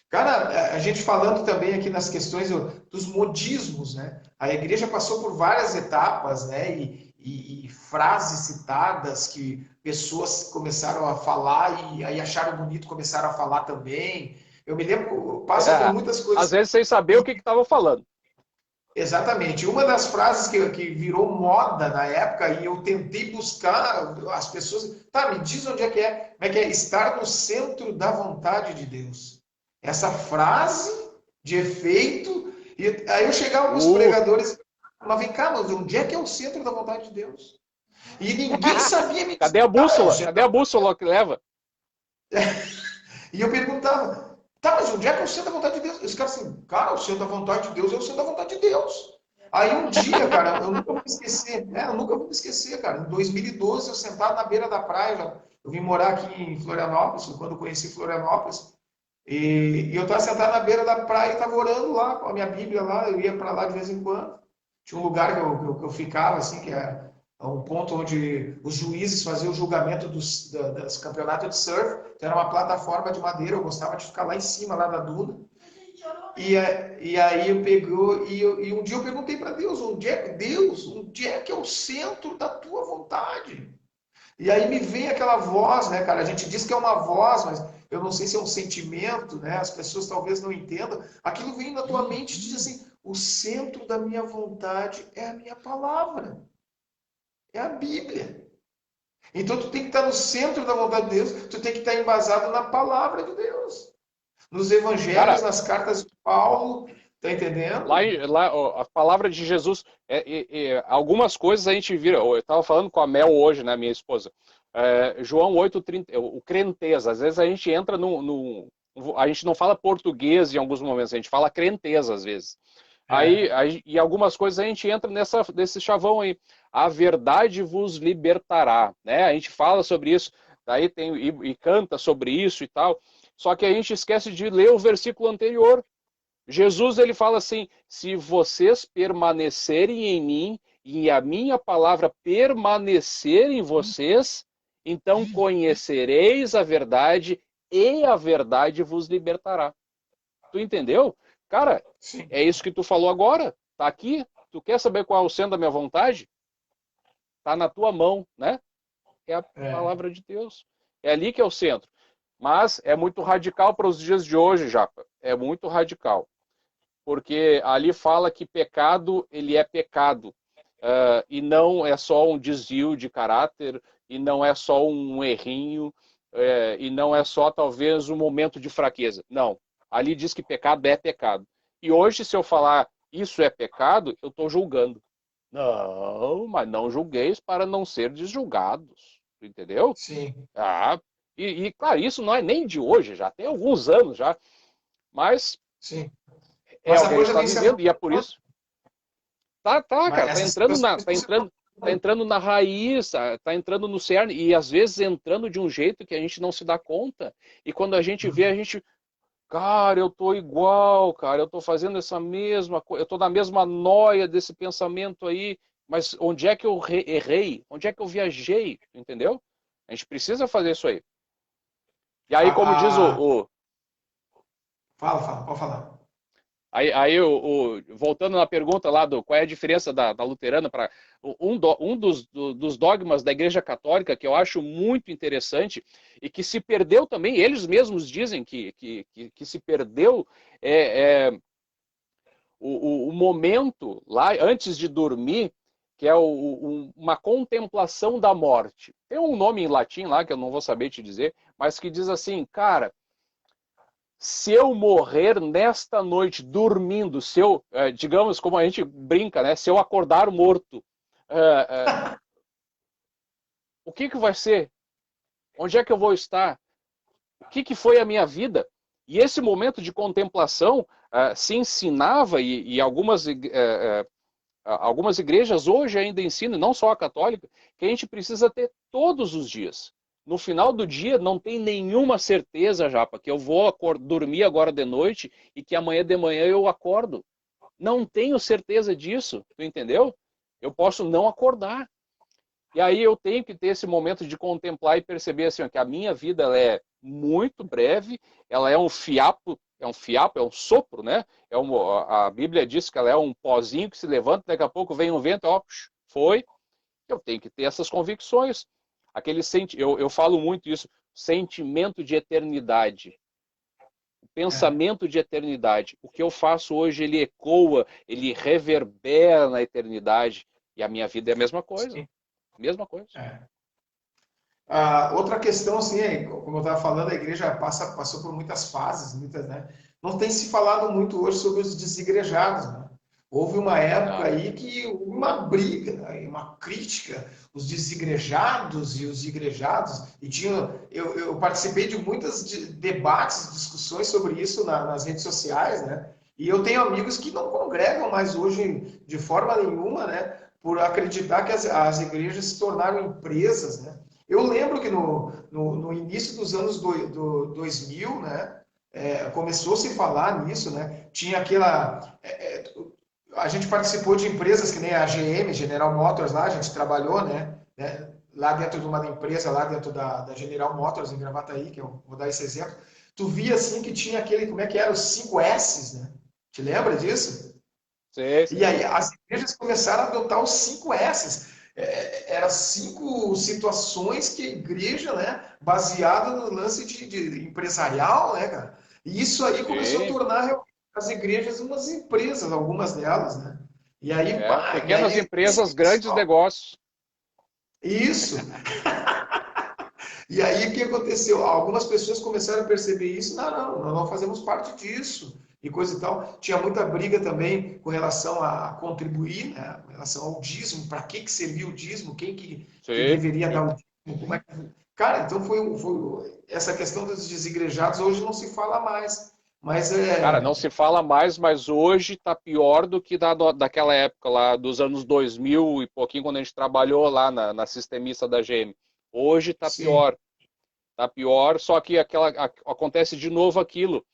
Cara, a gente falando também aqui nas questões dos modismos, né? A igreja passou por várias etapas, né? E frases citadas que pessoas começaram a falar e aí acharam bonito, começaram a falar também. Eu me lembro, passa por muitas coisas. Às vezes sem saber o que estava falando. Exatamente. Uma das frases que virou moda na época, e eu tentei buscar as pessoas. Tá, me diz onde é que é. Como é que é? Estar no centro da vontade de Deus. Essa frase de efeito. E aí eu chegava com os pregadores e falava, vem cá, mas onde é que é o centro da vontade de Deus? E ninguém sabia me dizer. Cadê a bússola? Cadê a bússola que leva? E eu perguntava, tá, mas onde é que é o centro da vontade de Deus? Os caras assim, cara, o centro da vontade de Deus é o centro da vontade de Deus. Aí um dia, cara, eu nunca vou me esquecer, eu nunca vou me esquecer, cara. Em 2012, eu sentado na beira da praia, eu vim morar aqui em Florianópolis, quando eu conheci Florianópolis, e eu estava sentado na beira da praia e estava orando lá com a minha Bíblia lá, eu ia para lá de vez em quando. Tinha um lugar que eu ficava, assim, que é um ponto onde os juízes faziam o julgamento dos campeonatos de surf. Então, era uma plataforma de madeira, eu gostava de ficar lá em cima, lá da duna. E aí eu pegou, e um dia eu perguntei para Deus, onde é que é o centro da tua vontade? E aí me vem aquela voz, né, cara? A gente diz que é uma voz, mas eu não sei se é um sentimento, né? As pessoas talvez não entendam. Aquilo vem na tua mente e diz assim: o centro da minha vontade é a minha palavra, é a Bíblia. Então tu tem que estar no centro da vontade de Deus, tu tem que estar embasado na palavra de Deus. Nos evangelhos, cara, nas cartas de Paulo, tá entendendo? Lá a palavra de Jesus, algumas coisas a gente vira, eu estava falando com a Mel hoje, né, minha esposa, João 8,30, o crenteza, às vezes a gente entra a gente não fala português em alguns momentos, a gente fala crenteza às vezes. Aí, e algumas coisas a gente entra nesse chavão aí, a verdade vos libertará, né, a gente fala sobre isso, daí e canta sobre isso e tal. Só que a gente esquece de ler o versículo anterior. Jesus, ele fala assim, se vocês permanecerem em mim e a minha palavra permanecer em vocês, então conhecereis a verdade e a verdade vos libertará. Tu entendeu? Cara, sim, é isso que tu falou agora. Tá aqui. Tu quer saber qual é o centro da minha vontade? Tá na tua mão, né? É a palavra de Deus. É ali que é o centro. Mas é muito radical para os dias de hoje, Japa. É muito radical. Porque ali fala que pecado, ele é pecado. E não é só um desvio de caráter, e não é só um errinho, e não é só talvez um momento de fraqueza. Não. Ali diz que pecado é pecado. E hoje, se eu falar isso é pecado, eu estou julgando. Não, mas não julgueis para não ser julgados. Entendeu? Sim. E, claro, isso não é nem de hoje, já tem alguns anos já. Mas, sim, mas o que a gente está vivendo, e é por isso. Tá, cara, tá entrando na raiz, tá entrando no cerne, e às vezes entrando de um jeito que a gente não se dá conta. E quando a gente vê, a gente... Cara, eu tô igual, cara, eu tô fazendo essa mesma coisa, eu tô na mesma noia desse pensamento aí, mas onde é que eu errei? Onde é que eu viajei? Entendeu? A gente precisa fazer isso aí. E aí, como diz Fala, pode falar. Voltando na pergunta lá do qual é a diferença da luterana para um dos dogmas da Igreja Católica que eu acho muito interessante e que se perdeu também, eles mesmos dizem que se perdeu, o momento lá antes de dormir, que é uma contemplação da morte. Tem um nome em latim lá que eu não vou saber te dizer, mas que diz assim, cara, se eu morrer nesta noite dormindo, se eu, digamos, como a gente brinca, né? Se eu acordar morto, o que vai ser? Onde é que eu vou estar? O que foi a minha vida? E esse momento de contemplação se ensinava, e algumas igrejas hoje ainda ensinam, não só a católica, que a gente precisa ter todos os dias. No final do dia não tem nenhuma certeza, Japa, que eu vou dormir agora de noite e que amanhã de manhã eu acordo. Não tenho certeza disso, tu entendeu? Eu posso não acordar. E aí eu tenho que ter esse momento de contemplar e perceber assim, ó, que a minha vida ela é muito breve, ela é um fiapo, é um sopro, né? A Bíblia diz que ela é um pozinho que se levanta, daqui a pouco vem um vento, ó, foi. Eu tenho que ter essas convicções. Eu falo muito isso, sentimento de eternidade. O pensamento de eternidade. O que eu faço hoje, ele ecoa, ele reverbera na eternidade. E a minha vida é a mesma coisa. Sim. Mesma coisa. Outra questão, assim, como eu estava falando, a igreja passou por muitas fases, né? Não tem se falado muito hoje sobre os desigrejados, né? Houve uma época aí que houve uma briga, né? Uma crítica, os desigrejados e os igrejados, e eu participei de muitos debates, discussões sobre isso nas redes sociais, né? E eu tenho amigos que não congregam mais hoje de forma nenhuma, né? Por acreditar que as igrejas se tornaram empresas, né? Eu lembro que no início dos anos 2000, né? Começou a se falar nisso, né? Tinha aquela... a gente participou de empresas que nem a GM, General Motors, lá a gente trabalhou, né? Lá dentro de uma empresa, lá dentro da General Motors, em Gravataí, que eu vou dar esse exemplo. Tu via, assim, que tinha aquele, como é que era? Os 5 S's, né? Te lembra disso? Sim. E aí as igrejas começaram a adotar os 5 S's. Eram 5 situações que a igreja, né? Baseada no lance de empresarial, né, cara? E isso aí começou a tornar as igrejas umas empresas, algumas delas, né? E aí, pequenas empresas, grandes negócios. Isso. E aí o que aconteceu? Algumas pessoas começaram a perceber isso. Não, nós não fazemos parte disso. E coisa e tal. Tinha muita briga também com relação a contribuir, né? Com relação ao dízimo. Para que servia o dízimo? Quem que deveria dar o dízimo? Como é que... Cara, então foi essa questão dos desigrejados hoje não se fala mais. Mas Cara, não se fala mais, mas hoje está pior do que daquela época lá, dos anos 2000 e pouquinho, quando a gente trabalhou lá na sistemista da GM. Hoje está pior. Está pior, só que acontece de novo aquilo.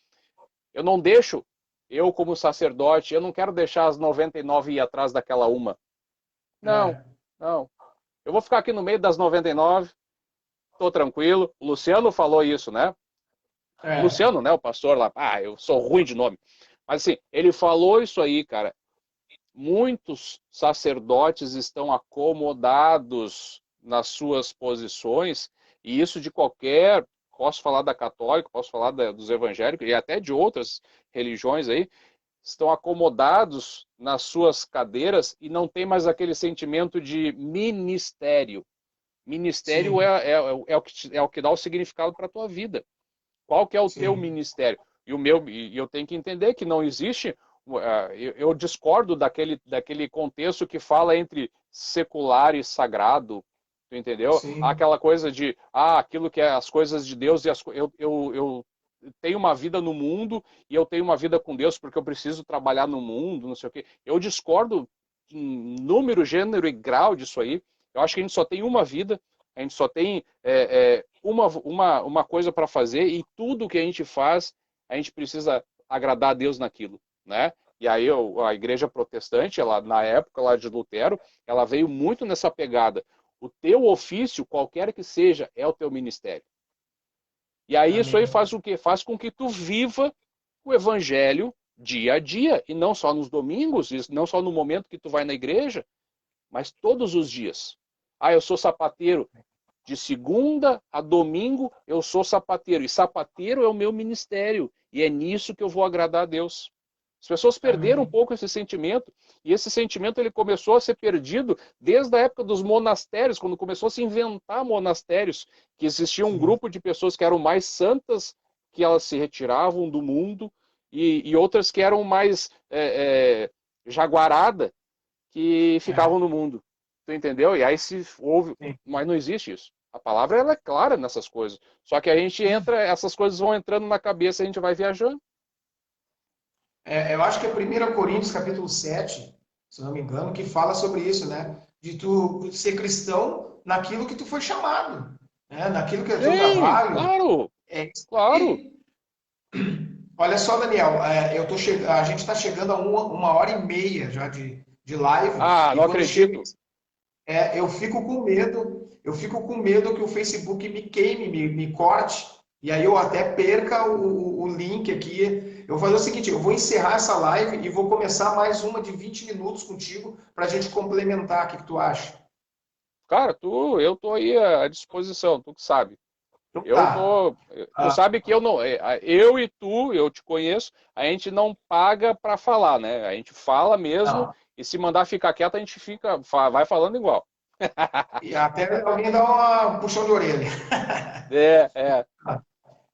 Eu não deixo, eu como sacerdote, eu não quero deixar as 99 ir atrás daquela uma. Não. Eu vou ficar aqui no meio das 99, estou tranquilo. O Luciano falou isso, né? Luciano, né, o pastor lá, eu sou ruim de nome. Mas assim, ele falou isso aí, cara. Muitos sacerdotes estão acomodados nas suas posições, e isso de qualquer, posso falar da católica, posso falar dos evangélicos, e até de outras religiões aí, estão acomodados nas suas cadeiras e não tem mais aquele sentimento de ministério. Ministério é o que dá o significado para a tua vida. Qual que é o teu ministério? E eu tenho que entender que não existe... Eu discordo daquele contexto que fala entre secular e sagrado, tu entendeu? Aquela coisa de, aquilo que é as coisas de Deus, e eu tenho uma vida no mundo e eu tenho uma vida com Deus porque eu preciso trabalhar no mundo, não sei o quê. Eu discordo em número, gênero e grau disso aí. Eu acho que a gente só tem uma vida, a gente só tem uma coisa para fazer, e tudo que a gente faz, a gente precisa agradar a Deus naquilo, né? E aí a igreja protestante, ela, na época lá de Lutero, ela veio muito nessa pegada. O teu ofício, qualquer que seja, é o teu ministério. E aí isso aí faz o quê? Faz com que tu viva o evangelho dia a dia, e não só nos domingos, e não só no momento que tu vai na igreja, mas todos os dias. Ah, eu sou sapateiro. De segunda a domingo eu sou sapateiro. E sapateiro é o meu ministério. E é nisso que eu vou agradar a Deus. As pessoas perderam um pouco esse sentimento. E esse sentimento ele começou a ser perdido desde a época dos monastérios, quando começou a se inventar monastérios, que existia um grupo de pessoas que eram mais santas, que elas se retiravam do mundo, e outras que eram mais jaguarada, que ficavam no mundo. Tu entendeu? E aí se houve, mas não existe isso. A palavra ela é clara nessas coisas. Só que a gente entra, essas coisas vão entrando na cabeça e a gente vai viajando. Eu acho que é 1 Coríntios capítulo 7, se não me engano, que fala sobre isso, né? De tu ser cristão naquilo que tu foi chamado, né? Naquilo que é teu trabalho. Claro, claro. Olha só, Daniel, a gente está chegando a 1h30 já de live. Ah, não acredito. Eu fico com medo que o Facebook me queime, me corte, e aí eu até perca o link aqui. Eu vou fazer o seguinte, eu vou encerrar essa live e vou começar mais uma de 20 minutos contigo para a gente complementar. O que tu acha? Cara, eu tô aí à disposição, tu que sabe. Então, Tu sabe que eu não, eu e tu, eu te conheço, a gente não paga para falar, né? A gente fala mesmo, não. E se mandar ficar quieto, a gente vai falando igual. E até alguém dá um puxão de orelha. É.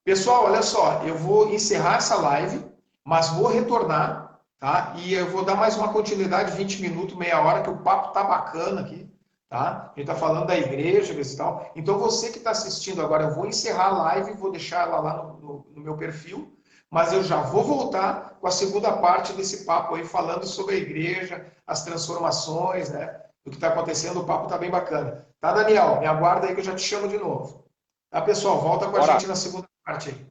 Pessoal, olha só, eu vou encerrar essa live, mas vou retornar, tá? E eu vou dar mais uma continuidade, 20 minutos, meia hora, que o papo tá bacana aqui, tá? A gente tá falando da igreja e tal. Então você que está assistindo agora, eu vou encerrar a live, vou deixar ela lá no meu perfil, mas eu já vou voltar com a segunda parte desse papo aí, falando sobre a igreja, as transformações, né? Do que está acontecendo, o papo tá bem bacana. Tá, Daniel? Me aguarda aí que eu já te chamo de novo. Tá, pessoal? Volta com a gente na segunda parte aí.